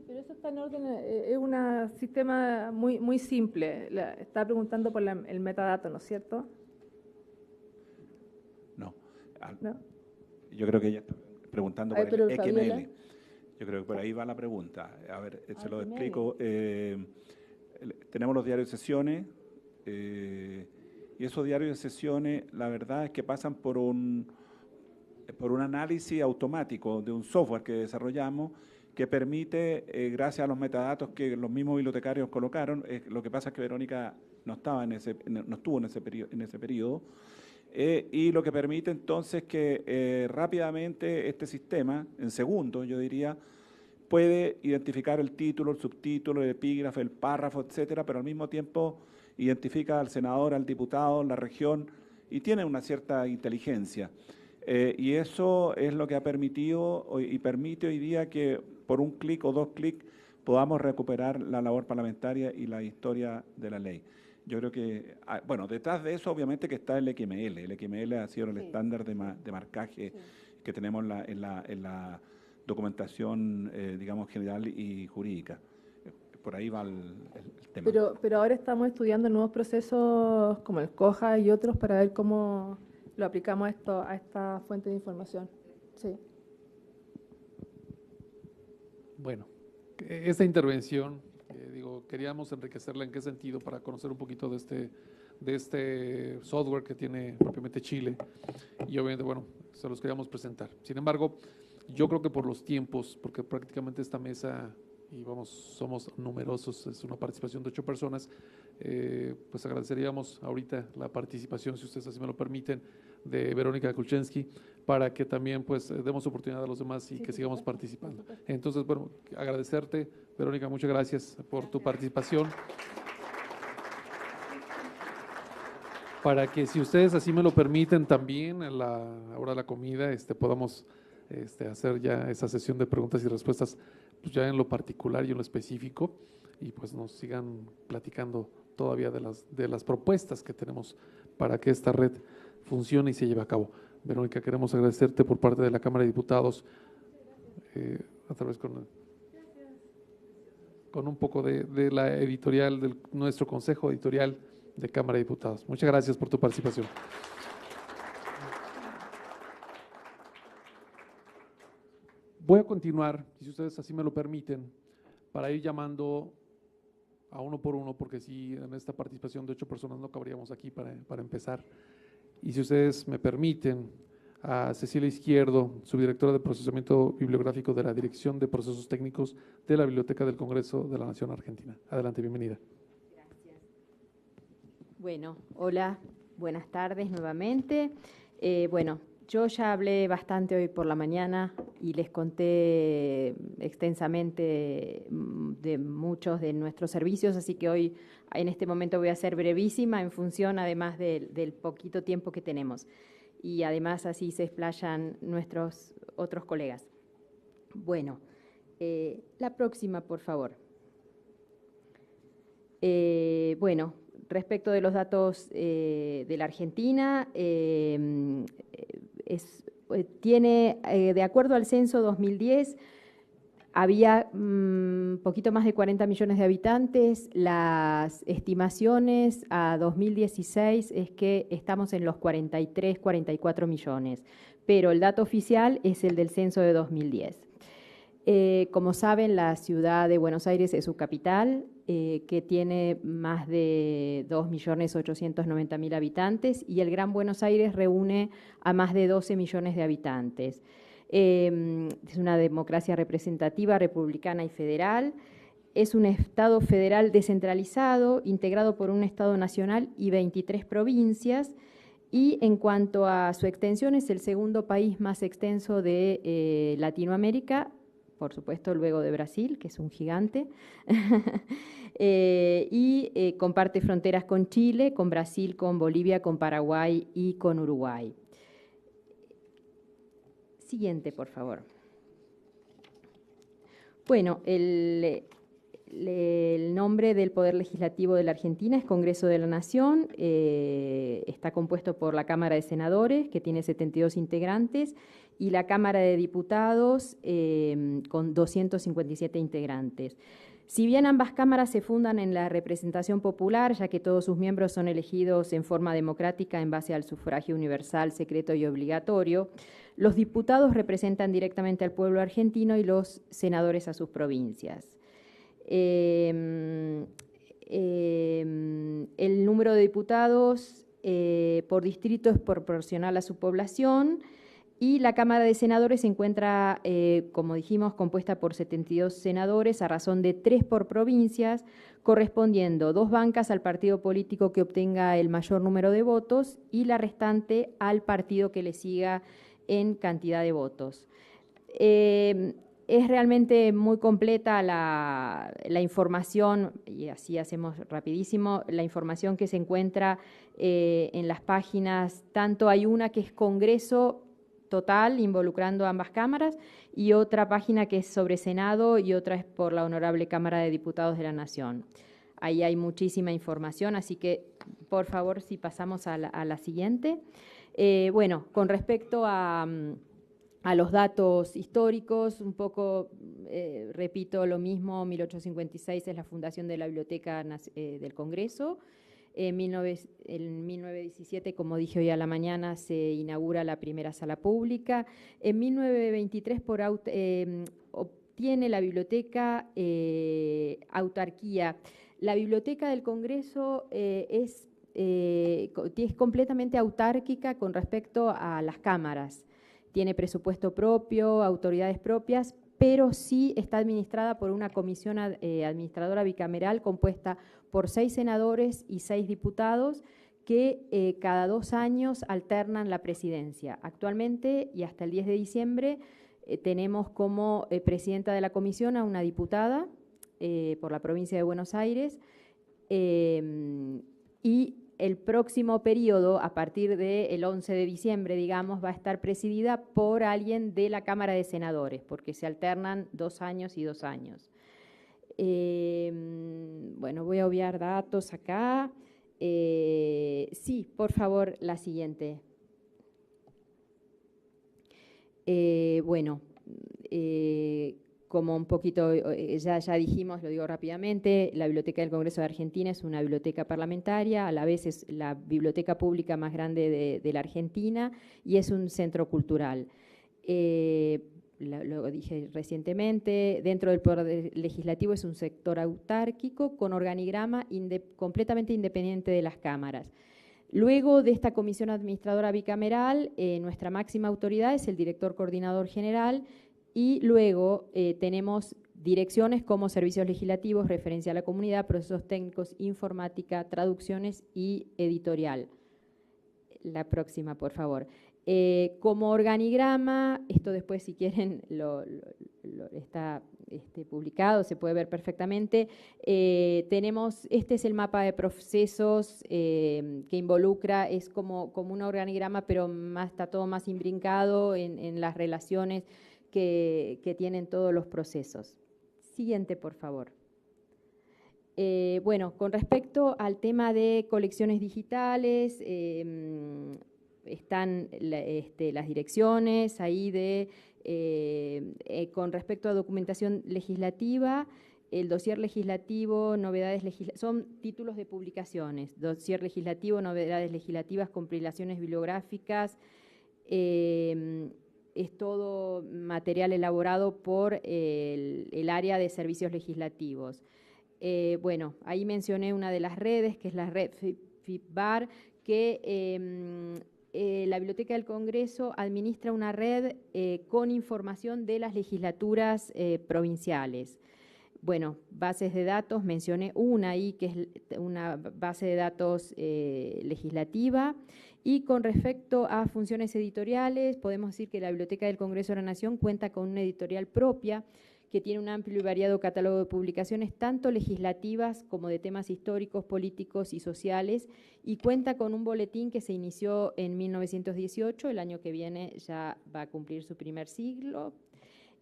Pero eso está en orden, es un sistema muy simple. Está preguntando por el metadato, ¿no es cierto? No. ¿No? Yo creo que ella está preguntando por pero el XML. Fabiola. Yo creo que por ahí va la pregunta. A ver, se lo XML. explico. Tenemos los diarios de sesiones y esos diarios de sesiones, la verdad es que pasan por un análisis automático de un software que desarrollamos que permite, gracias a los metadatos que los mismos bibliotecarios colocaron, lo que pasa es que Verónica no estuvo en ese periodo, y lo que permite entonces que rápidamente este sistema, en segundos yo diría, puede identificar el título, el subtítulo, el epígrafe, el párrafo, etcétera, pero al mismo tiempo identifica al senador, al diputado, la región, y tiene una cierta inteligencia. Y eso es lo que ha permitido y permite hoy día que por un clic o dos clics podamos recuperar la labor parlamentaria y la historia de la ley. Yo creo que, bueno, detrás de eso obviamente que está el XML. El XML ha sido el estándar de marcaje que tenemos en la documentación, digamos, general y jurídica. por ahí va el tema. Pero ahora estamos estudiando nuevos procesos como el COJA y otros para ver cómo lo aplicamos a esta fuente de información. Sí. Bueno, esta intervención, queríamos enriquecerla en qué sentido para conocer un poquito de este software que tiene propiamente Chile y obviamente, bueno, se los queríamos presentar. Sin embargo, yo creo que por los tiempos, porque prácticamente esta mesa, y somos numerosos, es una participación de 8 personas, pues agradeceríamos ahorita la participación, si ustedes así me lo permiten, de Verónica Kulczewski, para que también pues demos oportunidad a los demás y que sigamos participando. Entonces, bueno, agradecerte, Verónica, muchas gracias por tu participación. Para que, si ustedes así me lo permiten, también a la hora de la comida podamos hacer ya esa sesión de preguntas y respuestas, pues ya en lo particular y en lo específico, y pues nos sigan platicando todavía de las propuestas que tenemos para que esta red funcione y se lleve a cabo. Verónica, queremos agradecerte por parte de la Cámara de Diputados, a través con un poco de la editorial, de nuestro Consejo Editorial de Cámara de Diputados. Muchas gracias por tu participación. Voy a continuar, si ustedes así me lo permiten, para ir llamando a uno por uno, porque si en esta participación de 8 personas no cabríamos aquí para empezar. Y si ustedes me permiten, a Cecilia Izquierdo, subdirectora de Procesamiento Bibliográfico de la Dirección de Procesos Técnicos de la Biblioteca del Congreso de la Nación Argentina. Adelante, bienvenida. Gracias. Bueno, hola, buenas tardes nuevamente. Bueno, yo ya hablé bastante hoy por la mañana y les conté extensamente de muchos de nuestros servicios, así que hoy en este momento voy a ser brevísima en función además del poquito tiempo que tenemos. Y además así se explayan nuestros otros colegas. Bueno, la próxima, por favor. Bueno, respecto de los datos de la Argentina, tiene, de acuerdo al censo 2010, había poquito más de 40 millones de habitantes. Las estimaciones a 2016 es que estamos en los 43, 44 millones, pero el dato oficial es el del censo de 2010. Como saben, la ciudad de Buenos Aires es su capital, que tiene más de 2.890.000 habitantes, y el Gran Buenos Aires reúne a más de 12 millones de habitantes. Es una democracia representativa, republicana y federal. Es un Estado federal descentralizado, integrado por un Estado nacional y 23 provincias. Y en cuanto a su extensión, es el segundo país más extenso de Latinoamérica, por supuesto luego de Brasil, que es un gigante, y comparte fronteras con Chile, con Brasil, con Bolivia, con Paraguay y con Uruguay. Siguiente, por favor. Bueno, el nombre del Poder Legislativo de la Argentina es Congreso de la Nación, está compuesto por la Cámara de Senadores, que tiene 72 integrantes, y la Cámara de Diputados, con 257 integrantes. Si bien ambas cámaras se fundan en la representación popular, ya que todos sus miembros son elegidos en forma democrática en base al sufragio universal, secreto y obligatorio, los diputados representan directamente al pueblo argentino y los senadores a sus provincias. El número de diputados por distrito es proporcional a su población, y la Cámara de Senadores se encuentra, como dijimos, compuesta por 72 senadores a razón de 3 por provincias, correspondiendo 2 bancas al partido político que obtenga el mayor número de votos y la restante al partido que le siga en cantidad de votos. Es realmente muy completa la información, y así hacemos rapidísimo, la información que se encuentra en las páginas. Tanto hay una que es Congreso total, involucrando ambas cámaras, y otra página que es sobre Senado, y otra es por la Honorable Cámara de Diputados de la Nación. Ahí hay muchísima información, así que, por favor, si pasamos a la siguiente. Bueno, con respecto a a los datos históricos, un poco, repito lo mismo, 1856 es la fundación de la Biblioteca del Congreso. En 1917, como dije hoy a la mañana, se inaugura la primera sala pública. En 1923 obtiene la biblioteca autarquía. La Biblioteca del Congreso es completamente autárquica con respecto a las cámaras. Tiene presupuesto propio, autoridades propias, pero sí está administrada por una comisión administradora bicameral compuesta por 6 senadores y 6 diputados que cada 2 años alternan la presidencia. Actualmente y hasta el 10 de diciembre tenemos como presidenta de la comisión a una diputada por la provincia de Buenos Aires y el próximo periodo, a partir del 11 de diciembre, digamos, va a estar presidida por alguien de la Cámara de Senadores, porque se alternan 2 años y 2 años. Bueno, voy a obviar datos acá. Sí, por favor, la siguiente. Bueno, como un poquito ya dijimos, lo digo rápidamente, la Biblioteca del Congreso de Argentina es una biblioteca parlamentaria, a la vez es la biblioteca pública más grande de la Argentina y es un centro cultural. Lo dije recientemente, dentro del Poder Legislativo es un sector autárquico con organigrama completamente independiente de las cámaras. Luego de esta comisión administradora bicameral, nuestra máxima autoridad es el director coordinador general. Y luego tenemos direcciones como servicios legislativos, referencia a la comunidad, procesos técnicos, informática, traducciones y editorial. La próxima, por favor. Como organigrama, esto después si quieren está publicado, se puede ver perfectamente. Tenemos, este es el mapa de procesos que involucra, es como un organigrama, pero está todo más imbrincado en las relaciones que tienen todos los procesos. Siguiente, por favor. Bueno, con respecto al tema de colecciones digitales, están las direcciones ahí con respecto a documentación legislativa, el dossier legislativo, novedades legislativas, son títulos de publicaciones, dossier legislativo, novedades legislativas, compilaciones bibliográficas, es todo material elaborado por el área de servicios legislativos. Bueno, ahí mencioné una de las redes, que es la red FIPBAR, que la Biblioteca del Congreso administra una red con información de las legislaturas provinciales. Bueno, bases de datos, mencioné una ahí, que es una base de datos legislativa. Y con respecto a funciones editoriales, podemos decir que la Biblioteca del Congreso de la Nación cuenta con una editorial propia que tiene un amplio y variado catálogo de publicaciones, tanto legislativas como de temas históricos, políticos y sociales, y cuenta con un boletín que se inició en 1918, el año que viene ya va a cumplir su primer siglo.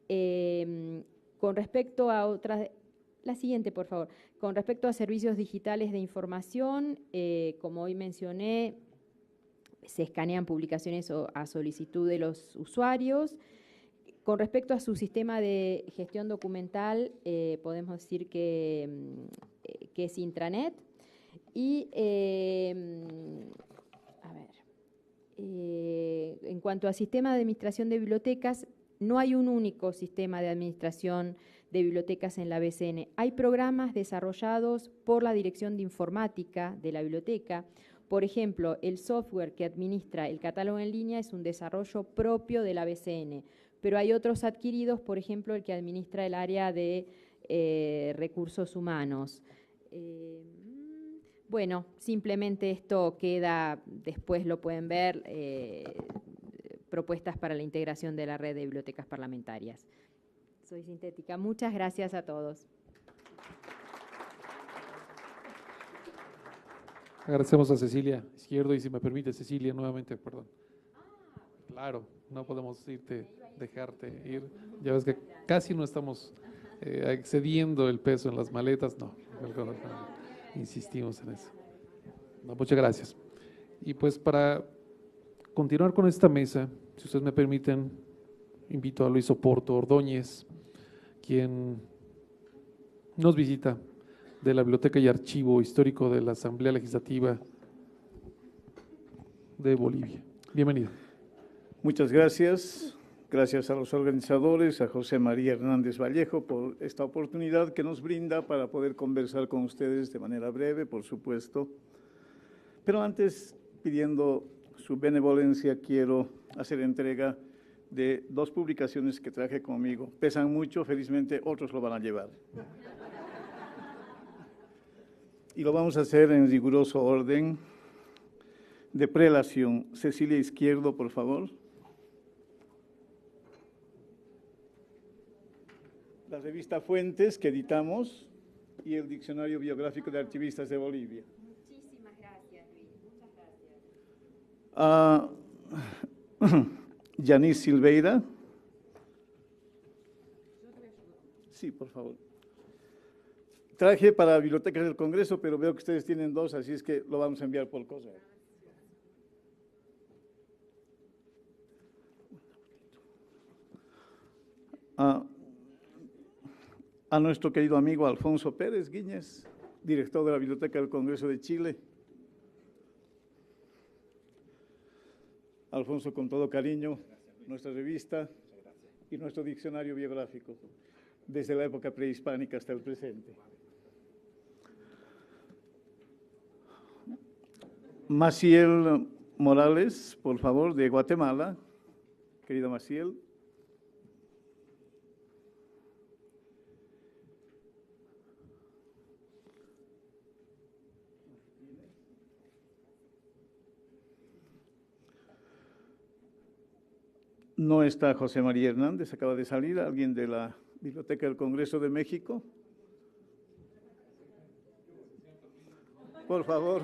Con respecto a otras, la siguiente, por favor. Con respecto a servicios digitales de información, como hoy mencioné, se escanean publicaciones a solicitud de los usuarios. Con respecto a su sistema de gestión documental, podemos decir que es intranet. Y, en cuanto al sistema de administración de bibliotecas, no hay un único sistema de administración de bibliotecas en la BCN. Hay programas desarrollados por la Dirección de Informática de la biblioteca. Por ejemplo, el software que administra el catálogo en línea es un desarrollo propio de la BCN, pero hay otros adquiridos, por ejemplo, el que administra el área de recursos humanos. Bueno, simplemente esto queda, después lo pueden ver, propuestas para la integración de la red de bibliotecas parlamentarias. Soy sintética. Muchas gracias a todos. Agradecemos a Cecilia Izquierdo y si me permite, Cecilia, nuevamente, perdón. Claro, no podemos dejarte ir. Ya ves que casi no estamos excediendo el peso en las maletas, no, insistimos en eso. No, muchas gracias. Y pues para continuar con esta mesa, si ustedes me permiten, invito a Luis Oporto Ordóñez, quien nos visita de la Biblioteca y Archivo Histórico de la Asamblea Legislativa de Bolivia. Bienvenido. Muchas gracias. Gracias a los organizadores, a José María Hernández Vallejo por esta oportunidad que nos brinda para poder conversar con ustedes de manera breve, por supuesto. Pero antes, pidiendo su benevolencia, quiero hacer entrega de 2 publicaciones que traje conmigo. Pesan mucho, felizmente otros lo van a llevar. Y lo vamos a hacer en riguroso orden de prelación. Cecilia Izquierdo, por favor. La revista Fuentes que editamos y el Diccionario Biográfico de Archivistas de Bolivia. Muchísimas gracias, Luis. Muchas gracias. Yanis Silveira. Sí, por favor. Traje para Bibliotecas del Congreso, pero veo que ustedes tienen 2, así es que lo vamos a enviar por correo. A nuestro querido amigo Alfonso Pérez Guíñez, director de la Biblioteca del Congreso de Chile. Alfonso, con todo cariño, nuestra revista y nuestro diccionario biográfico, desde la época prehispánica hasta el presente. Maciel Morales, por favor, de Guatemala. Querido Maciel. No está José María Hernández, acaba de salir. ¿Alguien de la Biblioteca del Congreso de México? Por favor.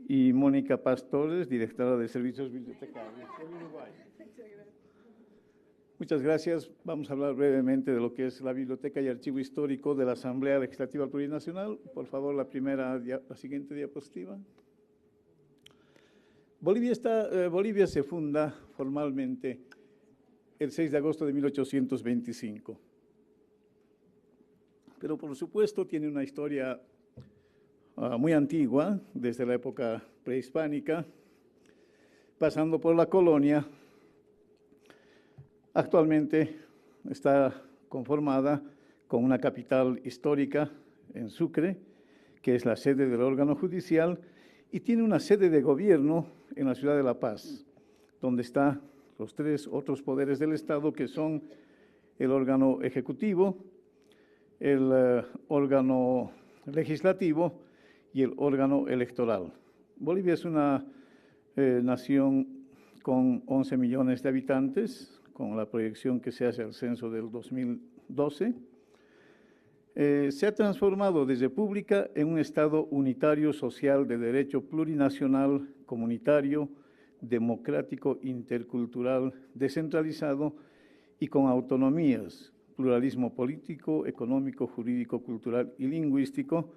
Y Mónica Pastores, directora de Servicios Bibliotecarios del Uruguay. Muchas gracias. Vamos a hablar brevemente de lo que es la Biblioteca y Archivo Histórico de la Asamblea Legislativa Plurinacional. Por favor, la siguiente diapositiva. Bolivia se funda formalmente el 6 de agosto de 1825. Pero por supuesto tiene una historia muy antigua, desde la época prehispánica, pasando por la colonia. Actualmente está conformada con una capital histórica en Sucre, que es la sede del órgano judicial, y tiene una sede de gobierno en la ciudad de La Paz, donde están los 3 otros poderes del Estado, que son el órgano ejecutivo, el órgano legislativo y el órgano electoral. Bolivia es una nación con 11 millones de habitantes, con la proyección que se hace al censo del 2012. Se ha transformado de república en un Estado unitario social de derecho plurinacional, comunitario, democrático, intercultural, descentralizado y con autonomías, pluralismo político, económico, jurídico, cultural y lingüístico,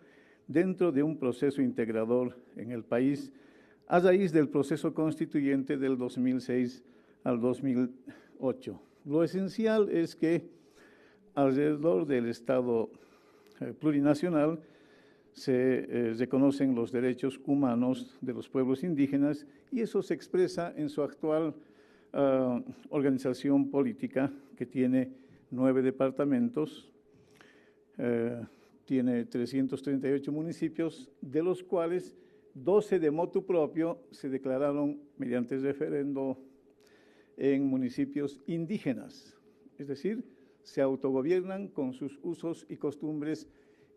dentro de un proceso integrador en el país a raíz del proceso constituyente del 2006 al 2008. Lo esencial es que alrededor del Estado plurinacional se reconocen los derechos humanos de los pueblos indígenas y eso se expresa en su actual organización política, que tiene 9 departamentos, tiene 338 municipios, de los cuales 12 de motu propio se declararon mediante referendo en municipios indígenas, es decir, se autogobiernan con sus usos y costumbres,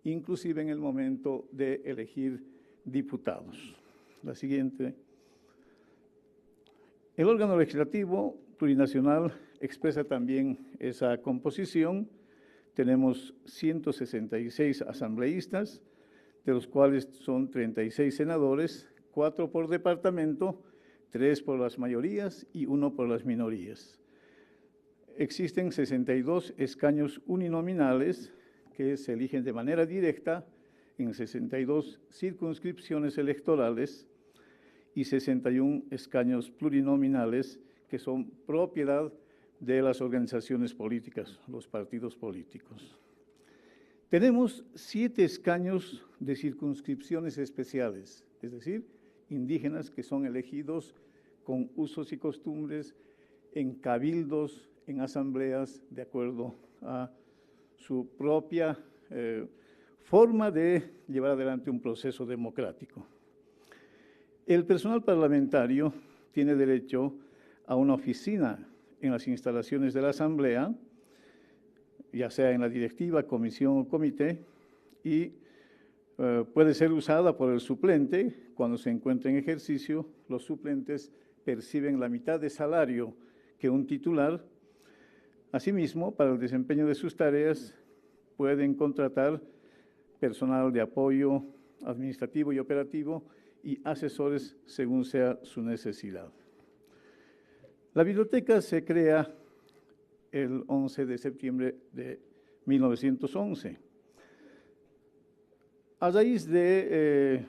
inclusive en el momento de elegir diputados. La siguiente. El órgano legislativo plurinacional expresa también esa composición. Tenemos 166 asambleístas, de los cuales son 36 senadores, 4 por departamento, 3 por las mayorías y 1 por las minorías. Existen 62 escaños uninominales que se eligen de manera directa en 62 circunscripciones electorales y 61 escaños plurinominales que son propiedad de las organizaciones políticas, los partidos políticos. Tenemos 7 escaños de circunscripciones especiales, es decir, indígenas que son elegidos con usos y costumbres en cabildos, en asambleas, de acuerdo a su propia forma de llevar adelante un proceso democrático. El personal parlamentario tiene derecho a una oficina en las instalaciones de la Asamblea, ya sea en la directiva, comisión o comité, y puede ser usada por el suplente. Cuando se encuentra en ejercicio, los suplentes perciben la mitad de salario que un titular. Asimismo, para el desempeño de sus tareas, pueden contratar personal de apoyo administrativo y operativo y asesores según sea su necesidad. La biblioteca se crea el 11 de septiembre de 1911. A raíz de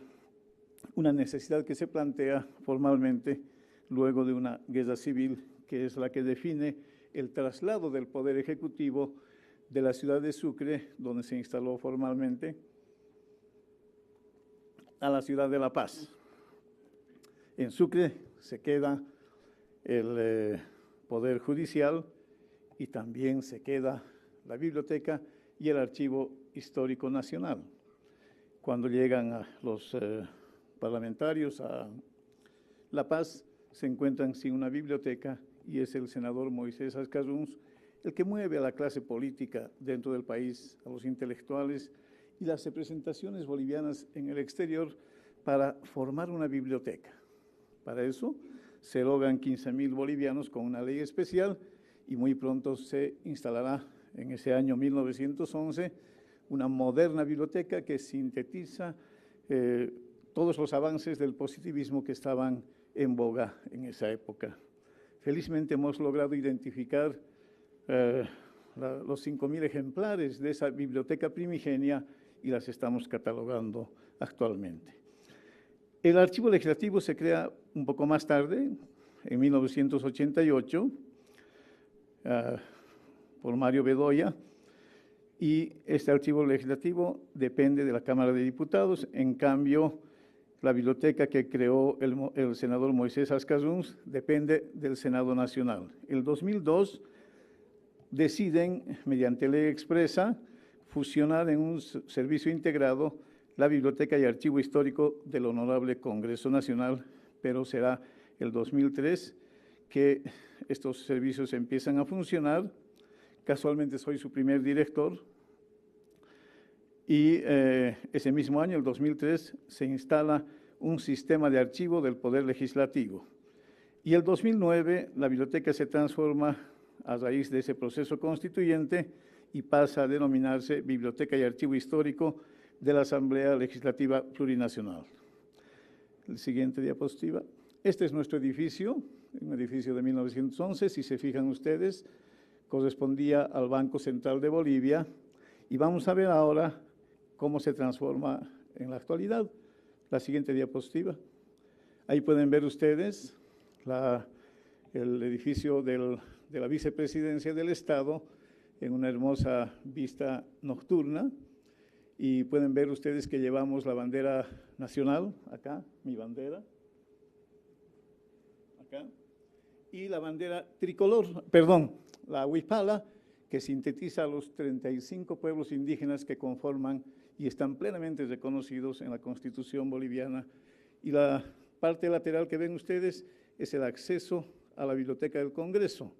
una necesidad que se plantea formalmente luego de una guerra civil, que es la que define el traslado del Poder Ejecutivo de la ciudad de Sucre, donde se instaló formalmente, a la ciudad de La Paz. En Sucre se queda el Poder Judicial y también se queda la biblioteca y el Archivo Histórico Nacional. Cuando llegan a los parlamentarios a La Paz, se encuentran sin una biblioteca y es el senador Moisés Ascarruns el que mueve a la clase política dentro del país, a los intelectuales y las representaciones bolivianas en el exterior para formar una biblioteca. Para eso se erogan 15.000 bolivianos con una ley especial y muy pronto se instalará en ese año 1911 una moderna biblioteca que sintetiza todos los avances del positivismo que estaban en boga en esa época. Felizmente hemos logrado identificar los 5.000 ejemplares de esa biblioteca primigenia y las estamos catalogando actualmente. El archivo legislativo se crea un poco más tarde, en 1988, por Mario Bedoya, y este archivo legislativo depende de la Cámara de Diputados. En cambio, la biblioteca que creó el senador Moisés Ascarruns depende del Senado Nacional. En 2002 deciden, mediante ley expresa, fusionar en un servicio integrado la Biblioteca y Archivo Histórico del Honorable Congreso Nacional, pero será el 2003 que estos servicios empiezan a funcionar. Casualmente soy su primer director y ese mismo año, el 2003, se instala un sistema de archivo del Poder Legislativo. Y el 2009 la biblioteca se transforma a raíz de ese proceso constituyente y pasa a denominarse Biblioteca y Archivo Histórico de la Asamblea Legislativa Plurinacional. El siguiente diapositiva. Este es nuestro edificio, un edificio de 1911, si se fijan ustedes, correspondía al Banco Central de Bolivia, y vamos a ver ahora cómo se transforma en la actualidad. La siguiente diapositiva. Ahí pueden ver ustedes el edificio de la Vicepresidencia del Estado en una hermosa vista nocturna, y pueden ver ustedes que llevamos la bandera nacional, acá, mi bandera, acá, y la bandera tricolor, perdón, la huipala, que sintetiza a los 35 pueblos indígenas que conforman y están plenamente reconocidos en la Constitución boliviana. Y la parte lateral que ven ustedes es el acceso a la Biblioteca del Congreso,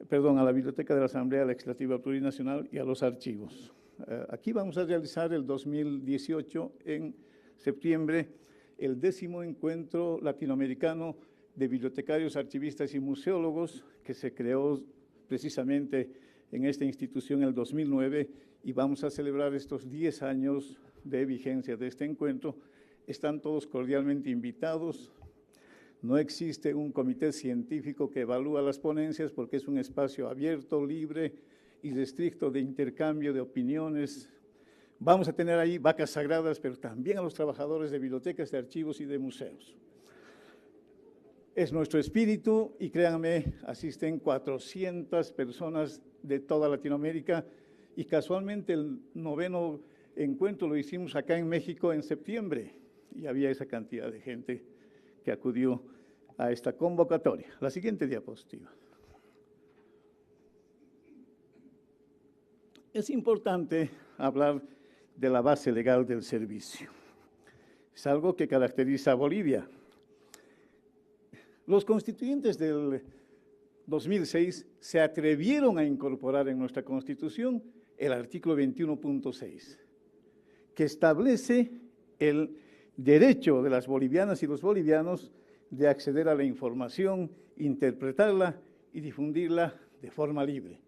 perdón, a la Biblioteca de la Asamblea Legislativa Plurinacional y a los archivos. Aquí vamos a realizar el 2018, en septiembre, el 10º encuentro latinoamericano de bibliotecarios, archivistas y museólogos, que se creó precisamente en esta institución en el 2009, y vamos a celebrar estos 10 años de vigencia de este encuentro. Están todos cordialmente invitados. No existe un comité científico que evalúa las ponencias porque es un espacio abierto, libre y restricto de intercambio de opiniones. Vamos a tener ahí vacas sagradas, pero también a los trabajadores de bibliotecas, de archivos y de museos. es nuestro espíritu y créanme, asisten 400 personas de toda Latinoamérica y casualmente el 9º encuentro lo hicimos acá en México en septiembre y había esa cantidad de gente que acudió a esta convocatoria. La siguiente diapositiva. Es importante hablar de la base legal del servicio. Es algo que caracteriza a Bolivia. Los constituyentes del 2006 se atrevieron a incorporar en nuestra Constitución el artículo 21.6, que establece el derecho de las bolivianas y los bolivianos de acceder a la información, interpretarla y difundirla de forma libre.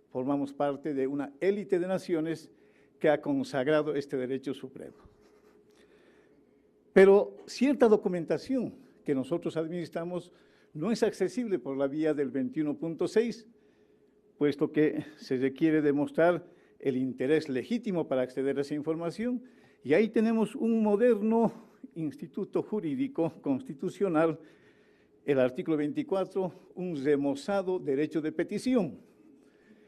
Formamos parte de una élite de naciones que ha consagrado este derecho supremo. Pero cierta documentación que nosotros administramos no es accesible por la vía del 21.6, puesto que se requiere demostrar el interés legítimo para acceder a esa información, y ahí tenemos un moderno instituto jurídico constitucional, el artículo 24, un remozado derecho de petición.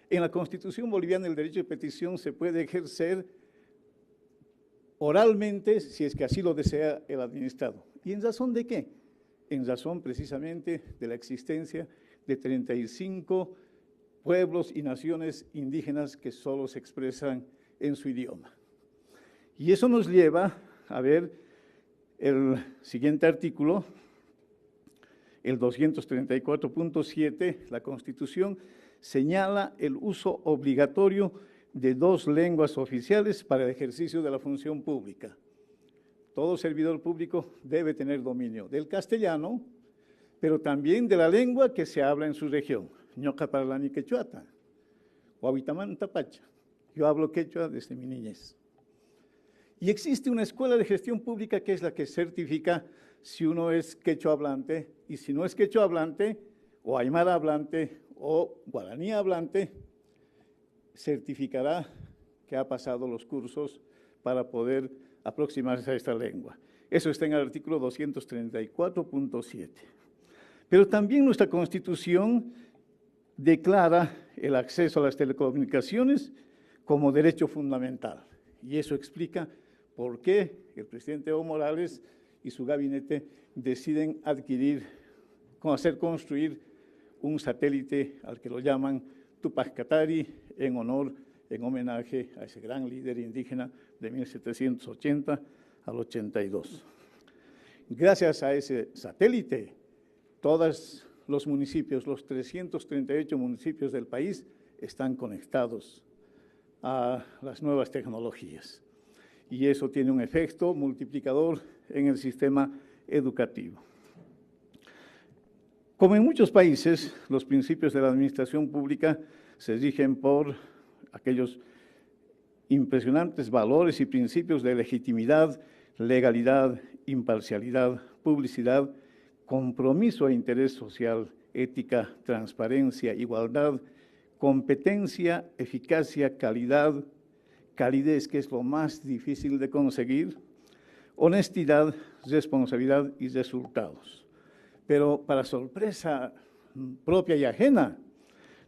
En la Constitución boliviana el derecho de petición se puede ejercer oralmente si es que así lo desea el administrado. ¿Y en razón de qué? En razón precisamente de la existencia de 35 pueblos y naciones indígenas que solo se expresan en su idioma. Y eso nos lleva a ver el siguiente artículo, el 234.7, la Constitución señala el uso obligatorio de 2 lenguas oficiales para el ejercicio de la función pública. Todo servidor público debe tener dominio del castellano, pero también de la lengua que se habla en su región. Ñoca parlani quechuata, Huahuitamán tapacha. Yo hablo quechua desde mi niñez. Y existe una escuela de gestión pública que es la que certifica si uno es quechua hablante, y si no es quechua hablante, o aymara hablante, o guaraní hablante, certificará que ha pasado los cursos para poder aproximarse a esta lengua. Eso está en el artículo 234.7. Pero también nuestra Constitución declara el acceso a las telecomunicaciones como derecho fundamental. Y eso explica por qué el presidente Evo Morales y su gabinete deciden hacer construir un satélite al que lo llaman Tupac Katari en homenaje a ese gran líder indígena de 1780 al 82. Gracias a ese satélite, todos los municipios, los 338 municipios del país están conectados a las nuevas tecnologías. Y eso tiene un efecto multiplicador en el sistema educativo. Como en muchos países, los principios de la administración pública se rigen por aquellos impresionantes valores y principios de legitimidad, legalidad, imparcialidad, publicidad, compromiso e interés social, ética, transparencia, igualdad, competencia, eficacia, calidad, calidez, que es lo más difícil de conseguir, honestidad, responsabilidad y resultados. Pero para sorpresa propia y ajena,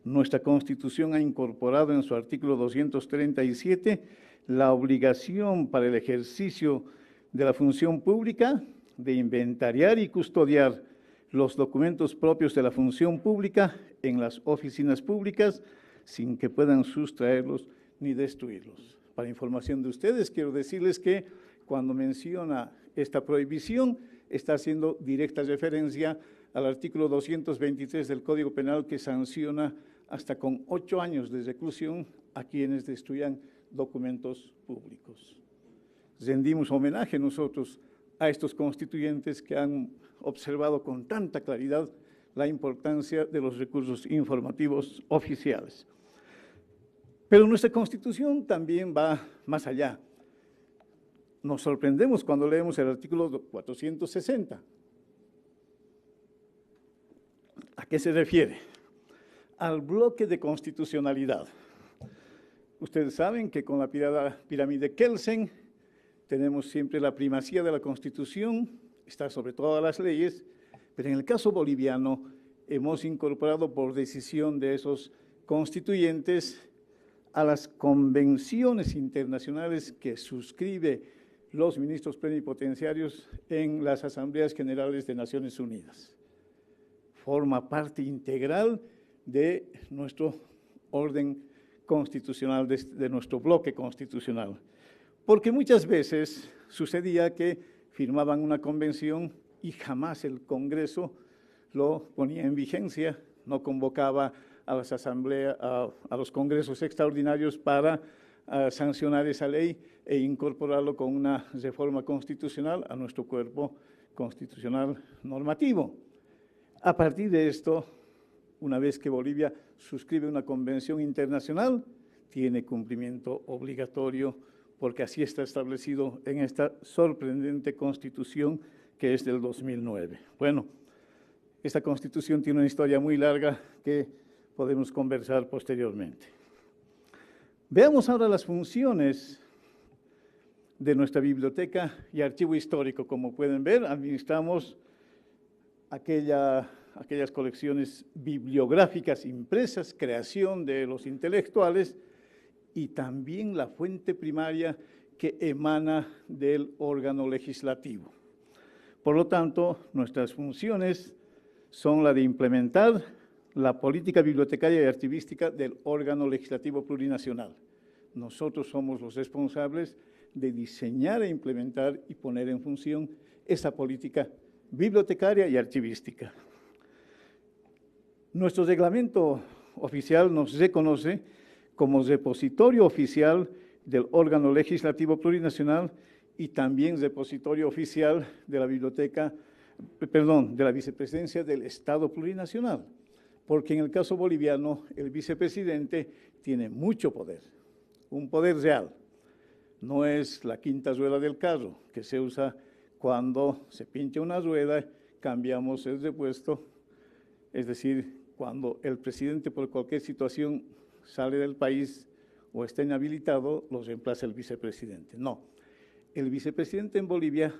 nuestra Constitución ha incorporado en su artículo 237 la obligación para el ejercicio de la función pública de inventariar y custodiar los documentos propios de la función pública en las oficinas públicas sin que puedan sustraerlos ni destruirlos. Para información de ustedes, quiero decirles que cuando menciona esta prohibición, está haciendo directa referencia al artículo 223 del Código Penal que sanciona hasta con 8 años de reclusión a quienes destruyan documentos públicos. Rendimos homenaje nosotros a estos constituyentes que han observado con tanta claridad la importancia de los recursos informativos oficiales. Pero nuestra Constitución también va más allá. Nos sorprendemos cuando leemos el artículo 460. ¿A qué se refiere? Al bloque de constitucionalidad. Ustedes saben que con la pirámide Kelsen tenemos siempre la primacía de la Constitución, está sobre todas las leyes, Pero en el caso boliviano hemos incorporado por decisión de esos constituyentes a las convenciones internacionales que suscribe los ministros plenipotenciarios en las Asambleas Generales de Naciones Unidas. Forma parte integral de nuestro orden constitucional, de nuestro bloque constitucional. Porque muchas veces sucedía que firmaban una convención y jamás el Congreso lo ponía en vigencia, no convocaba a las asambleas, a los congresos extraordinarios para sancionar esa ley e incorporarlo con una reforma constitucional a nuestro cuerpo constitucional normativo. A partir de esto, una vez que Bolivia suscribe una convención internacional, tiene cumplimiento obligatorio, porque así está establecido en esta sorprendente Constitución que es del 2009. Bueno, esta Constitución tiene una historia muy larga que podemos conversar posteriormente. Veamos ahora las funciones de nuestra biblioteca y archivo histórico. Como pueden ver, administramos aquellas colecciones bibliográficas impresas, creación de los intelectuales, y también la fuente primaria que emana del órgano legislativo. Por lo tanto, nuestras funciones son la de implementar la política bibliotecaria y archivística del órgano legislativo plurinacional. Nosotros somos los responsables de diseñar e implementar y poner en función esa política bibliotecaria y archivística. Nuestro reglamento oficial nos reconoce como repositorio oficial del órgano legislativo plurinacional y también repositorio oficial de la biblioteca, de la vicepresidencia del Estado plurinacional, porque en el caso boliviano el vicepresidente tiene mucho poder, un poder real. No es la quinta rueda del carro que se usa cuando se pincha una rueda, cambiamos el repuesto, es decir, cuando el presidente por cualquier situación sale del país o está inhabilitado, lo reemplaza el vicepresidente. No, el vicepresidente en Bolivia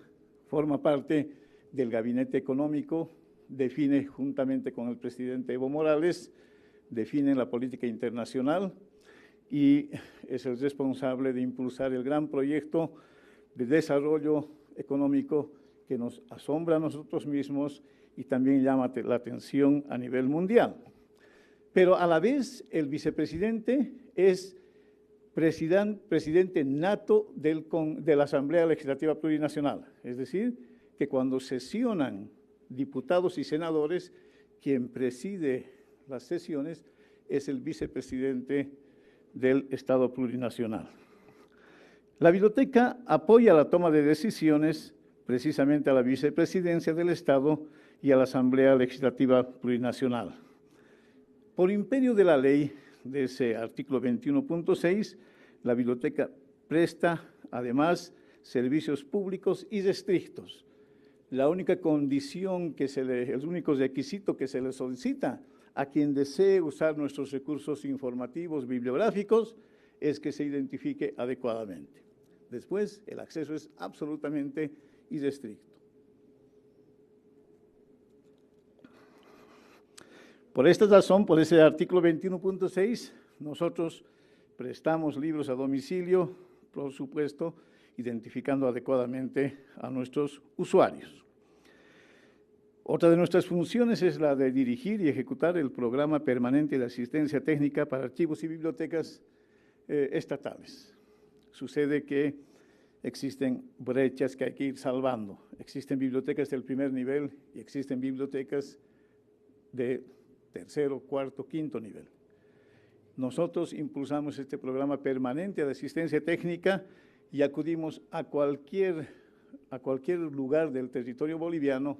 forma parte del gabinete económico, define juntamente con el presidente Evo Morales, define la política internacional y es el responsable de impulsar el gran proyecto de desarrollo económico que nos asombra a nosotros mismos y también llama la atención a nivel mundial. Pero a la vez el vicepresidente es presidente nato de la Asamblea Legislativa Plurinacional, es decir, que cuando sesionan diputados y senadores, quien preside las sesiones es el vicepresidente del Estado plurinacional. La biblioteca apoya la toma de decisiones precisamente a la vicepresidencia del Estado y a la Asamblea Legislativa Plurinacional. Por imperio de la ley de ese artículo 21.6, la biblioteca presta además servicios públicos y restrictos. La única condición el único requisito que se le solicita a quien desee usar nuestros recursos informativos bibliográficos es que se identifique adecuadamente. Después, el acceso es absolutamente irrestricto. Por esta razón, por ese artículo 21.6, nosotros prestamos libros a domicilio, por supuesto, identificando adecuadamente a nuestros usuarios. Otra de nuestras funciones es la de dirigir y ejecutar el programa permanente de asistencia técnica para archivos y bibliotecas estatales. Sucede que existen brechas que hay que ir salvando. Existen bibliotecas del primer nivel y existen bibliotecas de tercero, cuarto, quinto nivel. Nosotros impulsamos este programa permanente de asistencia técnica y acudimos a cualquier lugar del territorio boliviano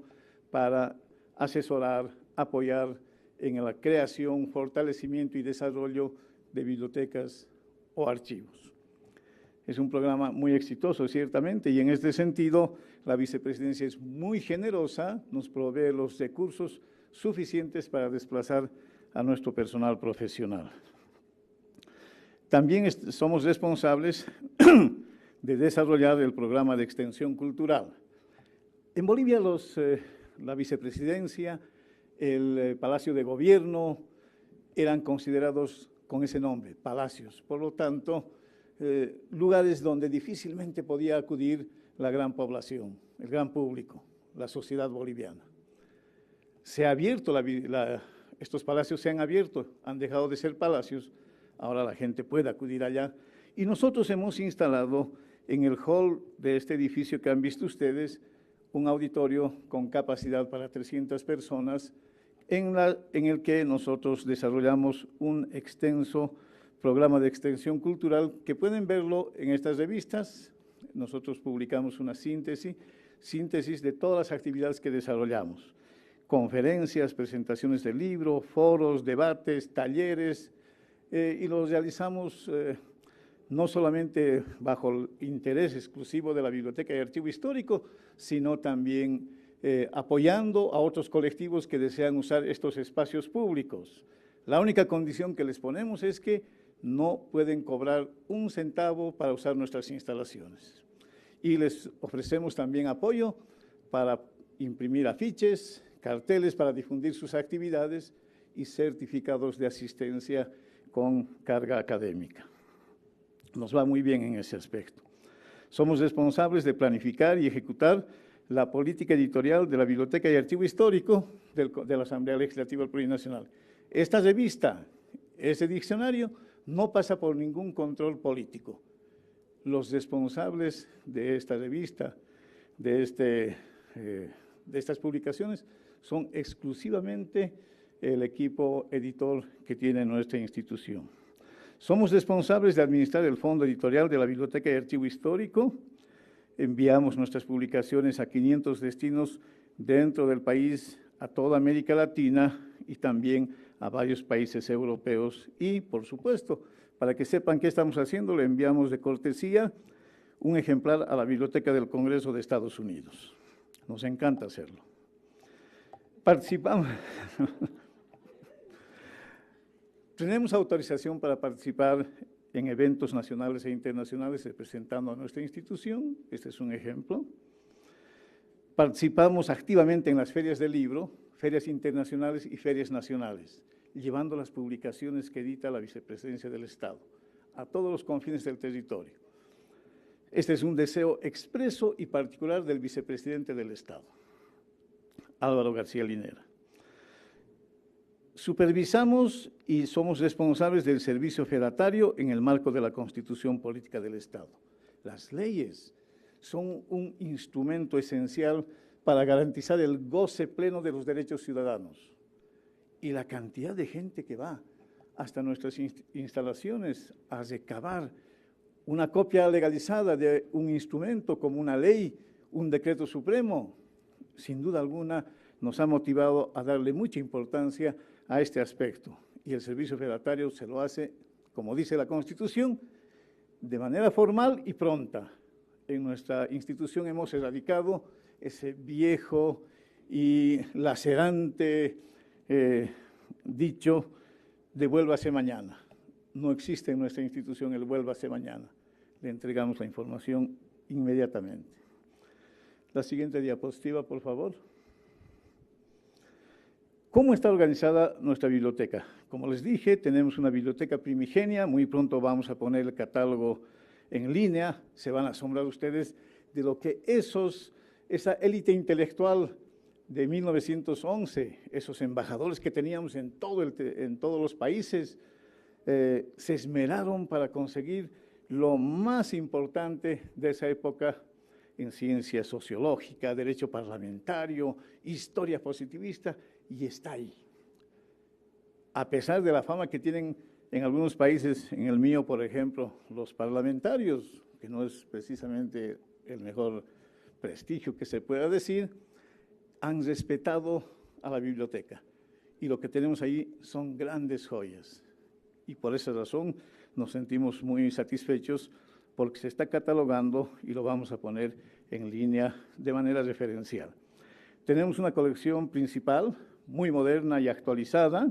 para asesorar, apoyar en la creación, fortalecimiento y desarrollo de bibliotecas o archivos. Es un programa muy exitoso, ciertamente, y en este sentido la vicepresidencia es muy generosa, nos provee los recursos suficientes para desplazar a nuestro personal profesional. También somos responsables de desarrollar el programa de extensión cultural. En Bolivia la vicepresidencia, el Palacio de Gobierno, eran considerados con ese nombre, palacios. Por lo tanto, lugares donde difícilmente podía acudir la gran población, el gran público, la sociedad boliviana. Se ha abierto, estos palacios se han abierto, han dejado de ser palacios, ahora la gente puede acudir allá. Y nosotros hemos instalado en el hall de este edificio que han visto ustedes, un auditorio con capacidad para 300 personas, en el que nosotros desarrollamos un extenso programa de extensión cultural que pueden verlo en estas revistas. Nosotros publicamos una síntesis de todas las actividades que desarrollamos. Conferencias, presentaciones de libros, foros, debates, talleres, y los realizamos no solamente bajo el interés exclusivo de la Biblioteca y Archivo Histórico, sino también apoyando a otros colectivos que desean usar estos espacios públicos. La única condición que les ponemos es que no pueden cobrar un centavo para usar nuestras instalaciones. Y les ofrecemos también apoyo para imprimir afiches, carteles para difundir sus actividades y certificados de asistencia con carga académica. Nos va muy bien en ese aspecto. Somos responsables de planificar y ejecutar la política editorial de la Biblioteca y Archivo Histórico de la Asamblea Legislativa Plurinacional. Esta revista, ese diccionario, no pasa por ningún control político. Los responsables de esta revista, de estas publicaciones, son exclusivamente el equipo editor que tiene nuestra institución. Somos responsables de administrar el fondo editorial de la Biblioteca y Archivo Histórico. Enviamos nuestras publicaciones a 500 destinos dentro del país, a toda América Latina y también a varios países europeos. Y, por supuesto, para que sepan qué estamos haciendo, le enviamos de cortesía un ejemplar a la Biblioteca del Congreso de Estados Unidos. Nos encanta hacerlo. Participamos. Tenemos autorización para participar en eventos nacionales e internacionales representando a nuestra institución. Este es un ejemplo. Participamos activamente en las ferias del libro, ferias internacionales y ferias nacionales, llevando las publicaciones que edita la Vicepresidencia del Estado a todos los confines del territorio. Este es un deseo expreso y particular del Vicepresidente del Estado, Álvaro García Linera. Supervisamos y somos responsables del servicio fedatario en el marco de la Constitución Política del Estado. Las leyes son un instrumento esencial para garantizar el goce pleno de los derechos ciudadanos. Y la cantidad de gente que va hasta nuestras instalaciones a recabar una copia legalizada de un instrumento como una ley, un decreto supremo, sin duda alguna nos ha motivado a darle mucha importancia a este aspecto. Y el servicio fedatario se lo hace, como dice la Constitución, de manera formal y pronta. En nuestra institución hemos erradicado ese viejo y lacerante dicho, devuélvase mañana. No existe en nuestra institución el vuélvase mañana. Le entregamos la información inmediatamente. La siguiente diapositiva, por favor. ¿Cómo está organizada nuestra biblioteca? Como les dije, tenemos una biblioteca primigenia. Muy pronto vamos a poner el catálogo en línea. Se van a asombrar ustedes de lo que esa élite intelectual de 1911, esos embajadores que teníamos en todos los países, se esmeraron para conseguir lo más importante de esa época en ciencia sociológica, derecho parlamentario, historia positivista, y está ahí. A pesar de la fama que tienen en algunos países, en el mío, por ejemplo, los parlamentarios, que no es precisamente el mejor prestigio que se pueda decir, han respetado a la biblioteca. Y lo que tenemos ahí son grandes joyas. Y por esa razón nos sentimos muy satisfechos porque se está catalogando y lo vamos a poner en línea de manera referencial. Tenemos una colección principal, muy moderna y actualizada.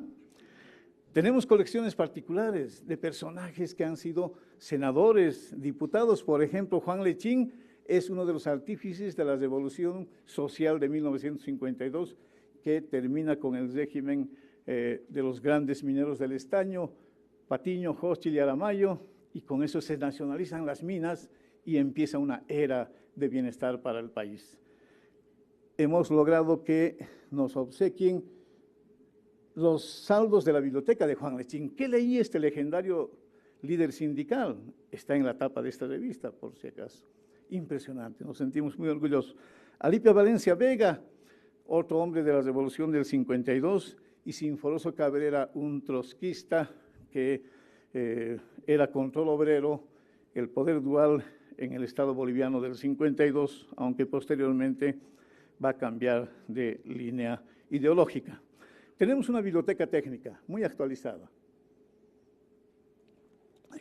Tenemos colecciones particulares de personajes que han sido senadores, diputados. Por ejemplo, Juan Lechín es uno de los artífices de la Revolución Social de 1952, que termina con el régimen de los grandes mineros del estaño, Patiño, Hochschild y Aramayo, y con eso se nacionalizan las minas y empieza una era de bienestar para el país. Hemos logrado que nos obsequien los saldos de la biblioteca de Juan Lechín. ¿Qué leí este legendario líder sindical? Está en la tapa de esta revista, por si acaso. Impresionante, nos sentimos muy orgullosos. Alipia Valencia Vega, otro hombre de la Revolución del 52, y Sinforoso Cabrera, un trotskista que era control obrero, el poder dual en el Estado boliviano del 52, aunque posteriormente va a cambiar de línea ideológica. Tenemos una biblioteca técnica muy actualizada.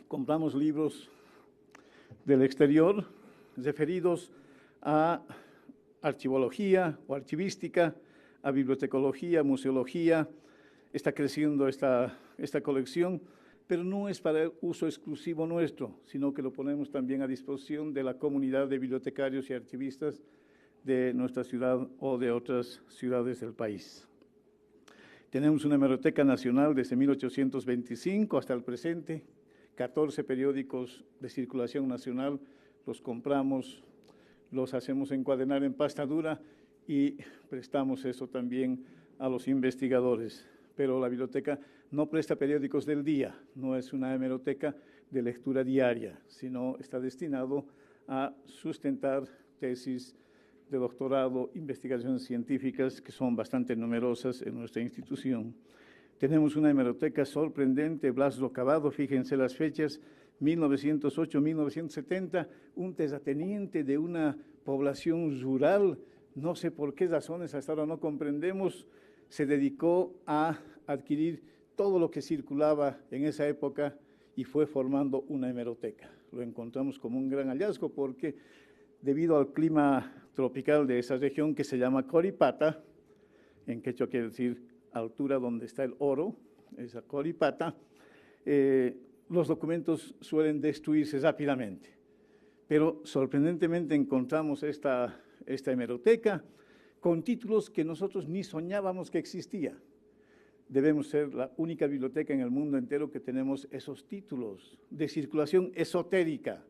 Compramos libros del exterior referidos a archivología o archivística, a bibliotecología, museología. Está creciendo esta colección, pero no es para uso exclusivo nuestro, sino que lo ponemos también a disposición de la comunidad de bibliotecarios y archivistas de nuestra ciudad o de otras ciudades del país. Tenemos una hemeroteca nacional desde 1825 hasta el presente, 14 periódicos de circulación nacional, los compramos, los hacemos encuadernar en pasta dura y prestamos eso también a los investigadores. Pero la biblioteca no presta periódicos del día, no es una hemeroteca de lectura diaria, sino está destinado a sustentar tesis de doctorado, investigaciones científicas que son bastante numerosas en nuestra institución. Tenemos una hemeroteca sorprendente, Blas Rocabado, fíjense las fechas, 1908-1970, un terrateniente de una población rural, no sé por qué razones, hasta ahora no comprendemos, se dedicó a adquirir todo lo que circulaba en esa época y fue formando una hemeroteca. Lo encontramos como un gran hallazgo porque debido al clima tropical de esa región que se llama Coripata, en quechua quiere decir altura donde está el oro, esa Coripata, los documentos suelen destruirse rápidamente. Pero sorprendentemente encontramos esta hemeroteca con títulos que nosotros ni soñábamos que existía. Debemos ser la única biblioteca en el mundo entero que tenemos esos títulos de circulación esotérica.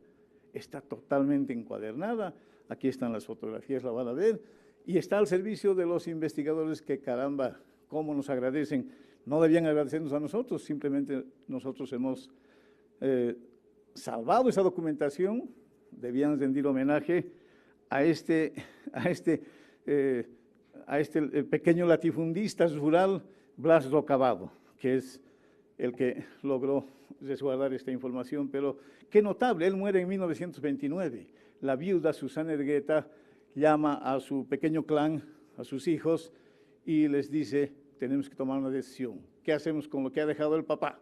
Está totalmente encuadernada, aquí están las fotografías, la van a ver, y está al servicio de los investigadores que, caramba, cómo nos agradecen. No debían agradecernos a nosotros, simplemente nosotros hemos salvado esa documentación, debían rendir homenaje a este pequeño latifundista rural, Blas Rocabado, que es el que logró resguardar esta información, pero qué notable, él muere en 1929. La viuda Susana Ergueta llama a su pequeño clan, a sus hijos, y les dice, tenemos que tomar una decisión. ¿Qué hacemos con lo que ha dejado el papá?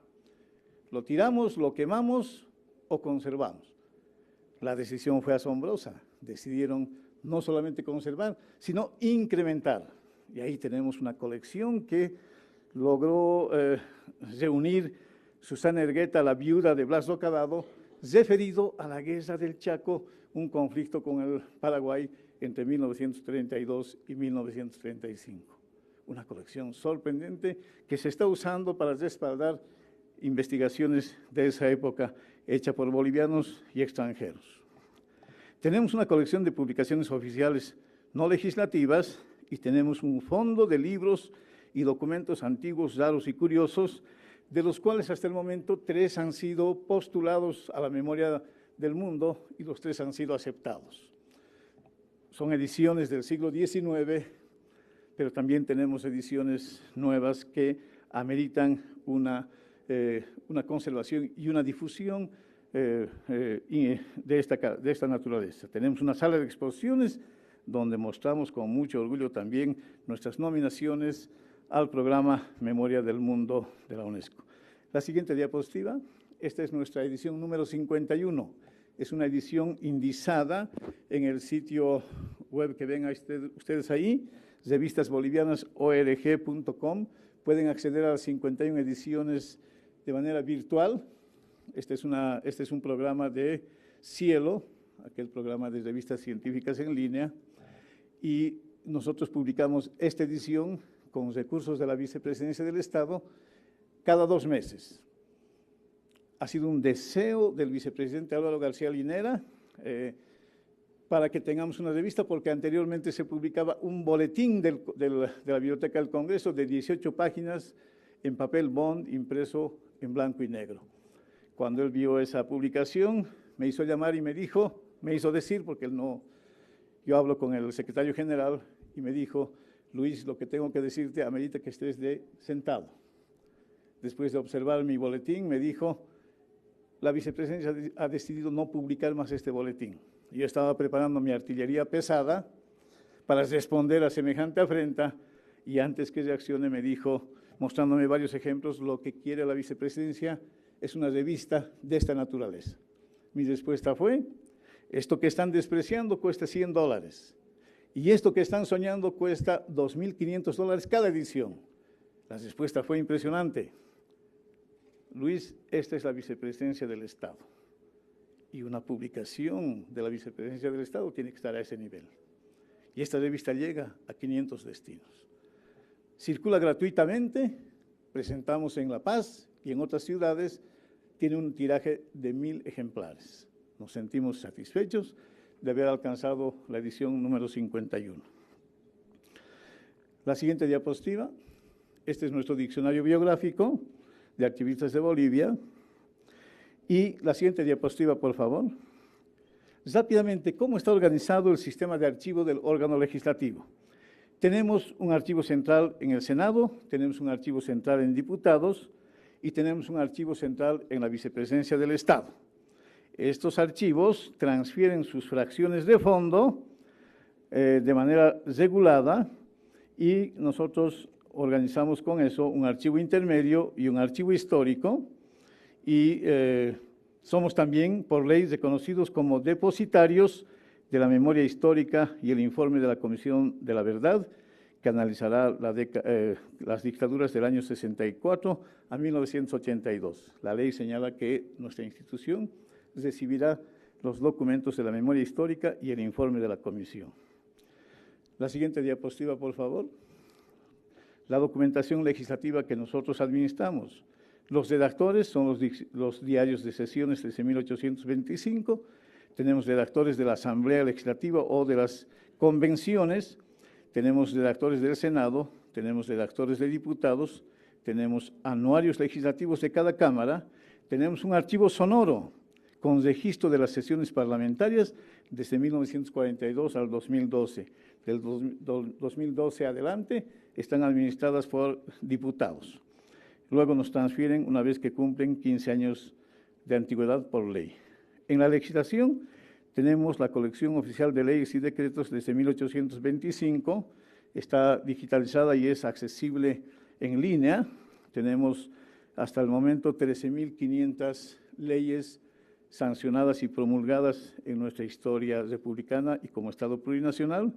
¿Lo tiramos, lo quemamos o conservamos? La decisión fue asombrosa. Decidieron no solamente conservar, sino incrementar. Y ahí tenemos una colección que logró reunir Susana Ergueta, la viuda de Blas Rocabado, referido a la guerra del Chaco, un conflicto con el Paraguay entre 1932 y 1935. Una colección sorprendente que se está usando para respaldar investigaciones de esa época hecha por bolivianos y extranjeros. Tenemos una colección de publicaciones oficiales no legislativas y tenemos un fondo de libros y documentos antiguos, raros y curiosos, de los cuales hasta el momento 3 han sido postulados a la memoria del mundo y los 3 han sido aceptados. Son ediciones del siglo XIX, pero también tenemos ediciones nuevas que ameritan una conservación y una difusión de esta naturaleza. Tenemos una sala de exposiciones donde mostramos con mucho orgullo también nuestras nominaciones al programa Memoria del Mundo de la UNESCO. La siguiente diapositiva, esta es nuestra edición número 51. Es una edición indizada en el sitio web que ven ustedes ahí, revistasbolivianasorg.com. Pueden acceder a las 51 ediciones de manera virtual. Este es un programa de Cielo, aquel programa de revistas científicas en línea, y nosotros publicamos esta edición con recursos de la Vicepresidencia del Estado cada 2 meses. Ha sido un deseo del vicepresidente Álvaro García Linera para que tengamos una revista, porque anteriormente se publicaba un boletín de la Biblioteca del Congreso de 18 páginas en papel bond impreso en blanco y negro. Cuando él vio esa publicación, me hizo llamar y me hizo decir, porque yo hablo con el secretario general, y me dijo: Luis, lo que tengo que decirte amerita que estés sentado. Después de observar mi boletín, me dijo: la vicepresidencia ha decidido no publicar más este boletín. Yo estaba preparando mi artillería pesada para responder a semejante afrenta, y antes que reaccione me dijo, mostrándome varios ejemplos: lo que quiere la vicepresidencia es una revista de esta naturaleza. Mi respuesta fue: esto que están despreciando cuesta $100, y esto que están soñando cuesta $2.500 cada edición. La respuesta fue impresionante. Luis, esta es la vicepresidencia del Estado, y una publicación de la vicepresidencia del Estado tiene que estar a ese nivel. Y esta revista llega a 500 destinos. Circula gratuitamente, presentamos en La Paz y en otras ciudades, tiene un tiraje de 1000 ejemplares. Nos sentimos satisfechos de haber alcanzado la edición número 51. La siguiente diapositiva, este es nuestro diccionario biográfico de activistas de Bolivia. Y la siguiente diapositiva, por favor. Rápidamente, ¿cómo está organizado el sistema de archivo del órgano legislativo? Tenemos un archivo central en el Senado, tenemos un archivo central en diputados y tenemos un archivo central en la Vicepresidencia del Estado. Estos archivos transfieren sus fracciones de fondo de manera regulada, y nosotros organizamos con eso un archivo intermedio y un archivo histórico, y somos también por ley reconocidos como depositarios de la memoria histórica y el informe de la Comisión de la Verdad, que analizará las dictaduras del año 64 a 1982. La ley señala que nuestra institución recibirá los documentos de la memoria histórica y el informe de la Comisión. La siguiente diapositiva, por favor. La documentación legislativa que nosotros administramos. Los redactores son los diarios de sesiones desde 1825, tenemos redactores de la Asamblea Legislativa o de las convenciones, tenemos redactores del Senado, tenemos redactores de diputados, tenemos anuarios legislativos de cada Cámara, tenemos un archivo sonoro con registro de las sesiones parlamentarias desde 1942 al 2012. Del 2012 adelante están administradas por diputados. Luego nos transfieren una vez que cumplen 15 años de antigüedad por ley. En la legislación tenemos la colección oficial de leyes y decretos desde 1825, está digitalizada y es accesible en línea. Tenemos hasta el momento 13.500 leyes sancionadas y promulgadas en nuestra historia republicana y como Estado plurinacional.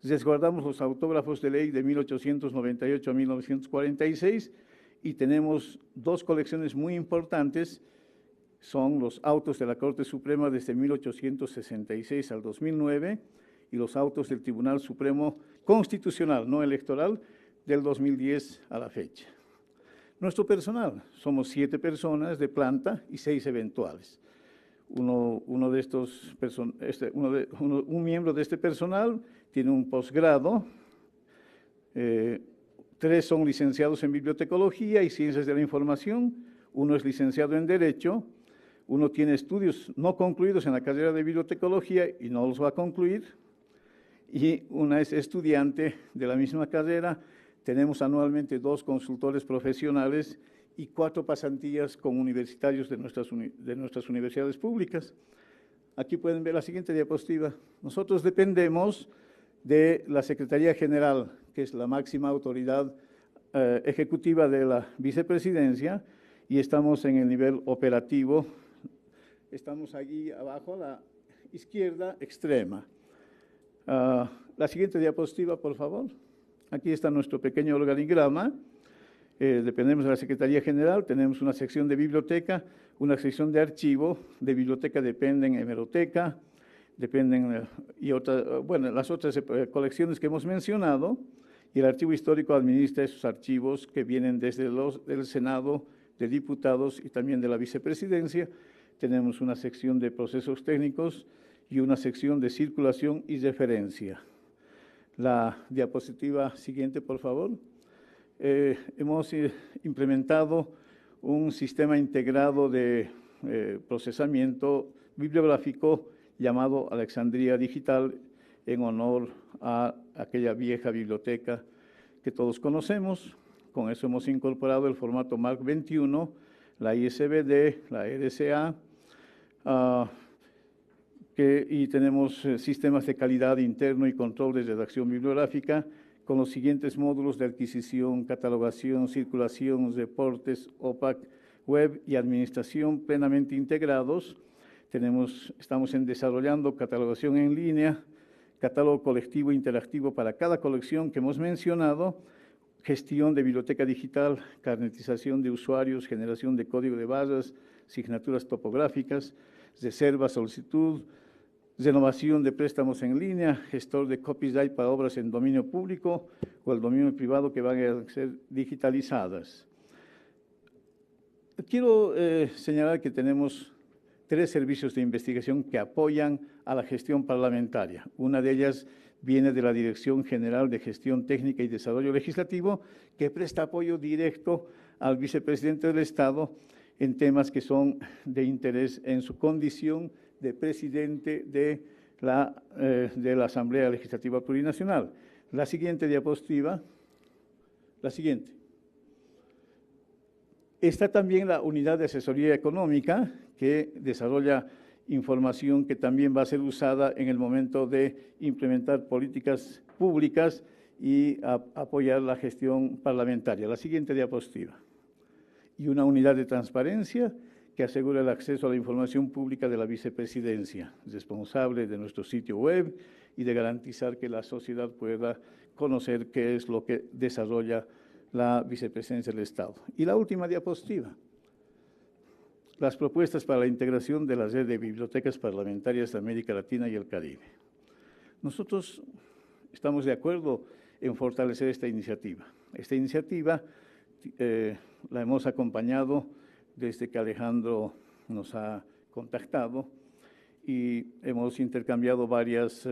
Resguardamos los autógrafos de ley de 1898 a 1946 y tenemos 2 colecciones muy importantes, son los autos de la Corte Suprema desde 1866 al 2009 y los autos del Tribunal Supremo Constitucional, no electoral, del 2010 a la fecha. Nuestro personal, somos 7 personas de planta y 6 eventuales. Un miembro de este personal tiene un posgrado, 3 son licenciados en bibliotecología y ciencias de la información, 1 es licenciado en Derecho, 1 tiene estudios no concluidos en la carrera de bibliotecología y no los va a concluir, y 1 es estudiante de la misma carrera. Tenemos anualmente 2 consultores profesionales y 4 pasantías con universitarios de nuestras universidades públicas. Aquí pueden ver la siguiente diapositiva. Nosotros dependemos de la Secretaría General, que es la máxima autoridad ejecutiva de la vicepresidencia, y estamos en el nivel operativo. Estamos allí abajo, a la izquierda extrema. La siguiente diapositiva, por favor. Aquí está nuestro pequeño organigrama. Dependemos de la Secretaría General, tenemos una sección de biblioteca, una sección de archivo. De biblioteca dependen hemeroteca, dependen, bueno, las otras colecciones que hemos mencionado, y el Archivo Histórico administra esos archivos que vienen desde del Senado, de Diputados y también de la Vicepresidencia. Tenemos una sección de procesos técnicos y una sección de circulación y referencia. La diapositiva siguiente, por favor. Hemos implementado un sistema integrado de procesamiento bibliográfico llamado Alexandría Digital, en honor a aquella vieja biblioteca que todos conocemos. Con eso hemos incorporado el formato MARC 21, la ISBD, la RCA, y tenemos sistemas de calidad interno y control de redacción bibliográfica con los siguientes módulos de adquisición, catalogación, circulación, reportes, OPAC, web y administración plenamente integrados. Estamos desarrollando catalogación en línea, catálogo colectivo interactivo para cada colección que hemos mencionado, gestión de biblioteca digital, carnetización de usuarios, generación de código de barras, signaturas topográficas, reserva, solicitud, renovación de préstamos en línea, gestor de copyright para obras en dominio público o el dominio privado que van a ser digitalizadas. Quiero señalar que tenemos 3 servicios de investigación que apoyan a la gestión parlamentaria. Una de ellas viene de la Dirección General de Gestión Técnica y Desarrollo Legislativo, que presta apoyo directo al vicepresidente del Estado en temas que son de interés en su condición de presidente de la Asamblea Legislativa Plurinacional. La siguiente diapositiva, la siguiente. Está también la unidad de asesoría económica, que desarrolla información que también va a ser usada en el momento de implementar políticas públicas y apoyar la gestión parlamentaria. La siguiente diapositiva. Y una unidad de transparencia que asegura el acceso a la información pública de la vicepresidencia, responsable de nuestro sitio web y de garantizar que la sociedad pueda conocer qué es lo que desarrolla la vicepresidencia del Estado. Y la última diapositiva. Las propuestas para la integración de la red de bibliotecas parlamentarias de América Latina y el Caribe. Nosotros estamos de acuerdo en fortalecer esta iniciativa. Esta iniciativa la hemos acompañado desde que Alejandro nos ha contactado y hemos intercambiado varios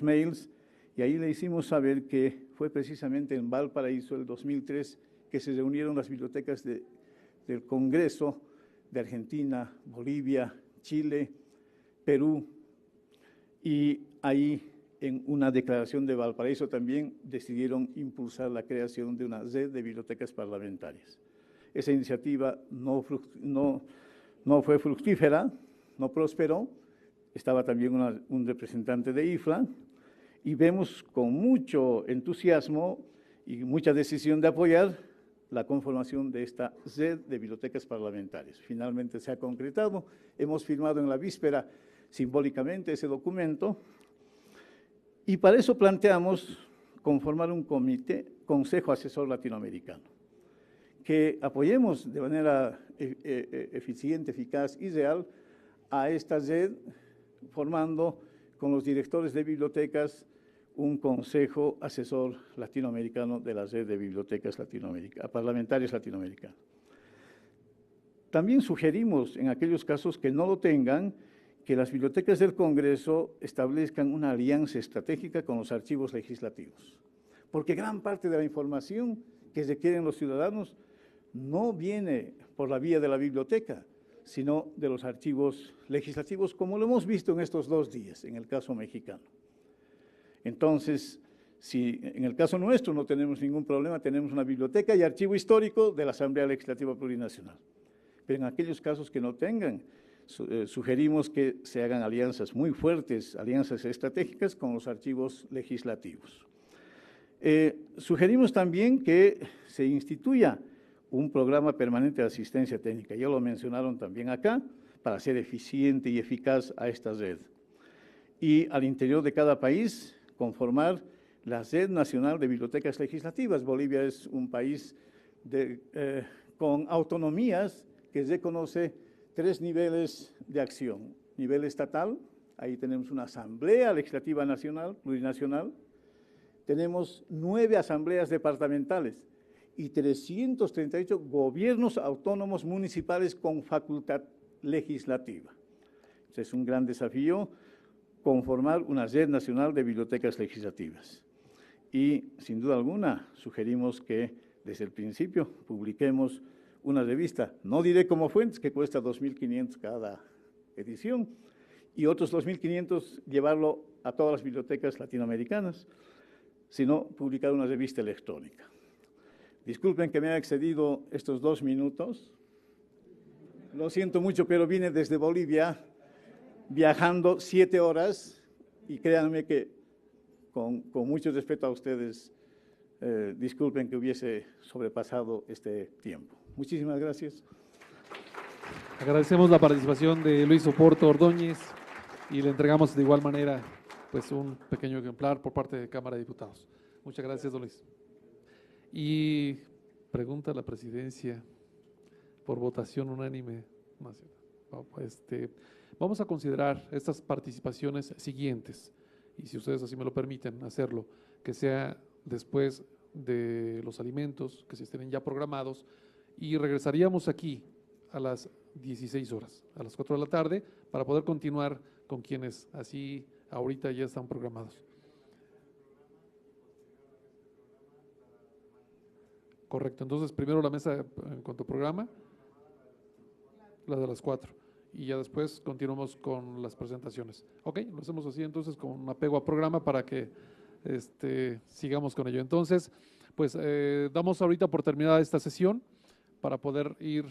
mails, y ahí le hicimos saber que fue precisamente en Valparaíso el 2003 que se reunieron las bibliotecas del Congreso de Argentina, Bolivia, Chile, Perú, y ahí en una declaración de Valparaíso también decidieron impulsar la creación de una red de bibliotecas parlamentarias. Esa iniciativa no fue fructífera, no prosperó. Estaba también un representante de IFLA, y vemos con mucho entusiasmo y mucha decisión de apoyar la conformación de esta red de bibliotecas parlamentarias. Finalmente se ha concretado, hemos firmado en la víspera simbólicamente ese documento, y para eso planteamos conformar un Consejo Asesor Latinoamericano, que apoyemos de manera eficiente, eficaz y real a esta red, formando con los directores de bibliotecas un Consejo Asesor Latinoamericano de la red de bibliotecas parlamentarias latinoamericanas. También sugerimos, en aquellos casos que no lo tengan, que las bibliotecas del Congreso establezcan una alianza estratégica con los archivos legislativos, porque gran parte de la información que requieren los ciudadanos no viene por la vía de la biblioteca, sino de los archivos legislativos, como lo hemos visto en estos 2 días, en el caso mexicano. Entonces, si en el caso nuestro no tenemos ningún problema, tenemos una biblioteca y archivo histórico de la Asamblea Legislativa Plurinacional. Pero en aquellos casos que no tengan, sugerimos que se hagan alianzas muy fuertes, alianzas estratégicas con los archivos legislativos. Sugerimos también que se instituya un programa permanente de asistencia técnica, ya lo mencionaron también acá, para ser eficiente y eficaz a esta red. Y al interior de cada país, conformar la Red Nacional de Bibliotecas Legislativas. Bolivia es un país con autonomías que reconoce 3 niveles de acción: nivel estatal, ahí tenemos una Asamblea Legislativa Nacional, plurinacional, tenemos 9 asambleas departamentales y 338 gobiernos autónomos municipales con facultad legislativa. Es un gran desafío conformar una red nacional de bibliotecas legislativas. Y sin duda alguna sugerimos que desde el principio publiquemos una revista, no diré como Fuentes, que cuesta 2.500 cada edición, y otros 2.500 llevarlo a todas las bibliotecas latinoamericanas, sino publicar una revista electrónica. Disculpen que me haya excedido estos 2 minutos. Lo siento mucho, pero vine desde Bolivia viajando 7 horas y créanme que con mucho respeto a ustedes, disculpen que hubiese sobrepasado este tiempo. Muchísimas gracias. Agradecemos la participación de Luis Oporto Ordóñez y le entregamos de igual manera pues un pequeño ejemplar por parte de Cámara de Diputados. Muchas gracias, don Luis. Y pregunta a la presidencia por votación unánime. Vamos a considerar estas participaciones siguientes, y si ustedes así me lo permiten hacerlo, que sea después de los alimentos que se estén ya programados, y regresaríamos aquí a las 16 horas, a las 4 de la tarde, para poder continuar con quienes así ahorita ya están programados. Correcto, entonces primero la mesa en cuanto a programa, la de las 4, y ya después continuamos con las presentaciones. Ok, lo hacemos así entonces con un apego a programa para que sigamos con ello. Entonces, pues damos ahorita por terminada esta sesión para poder ir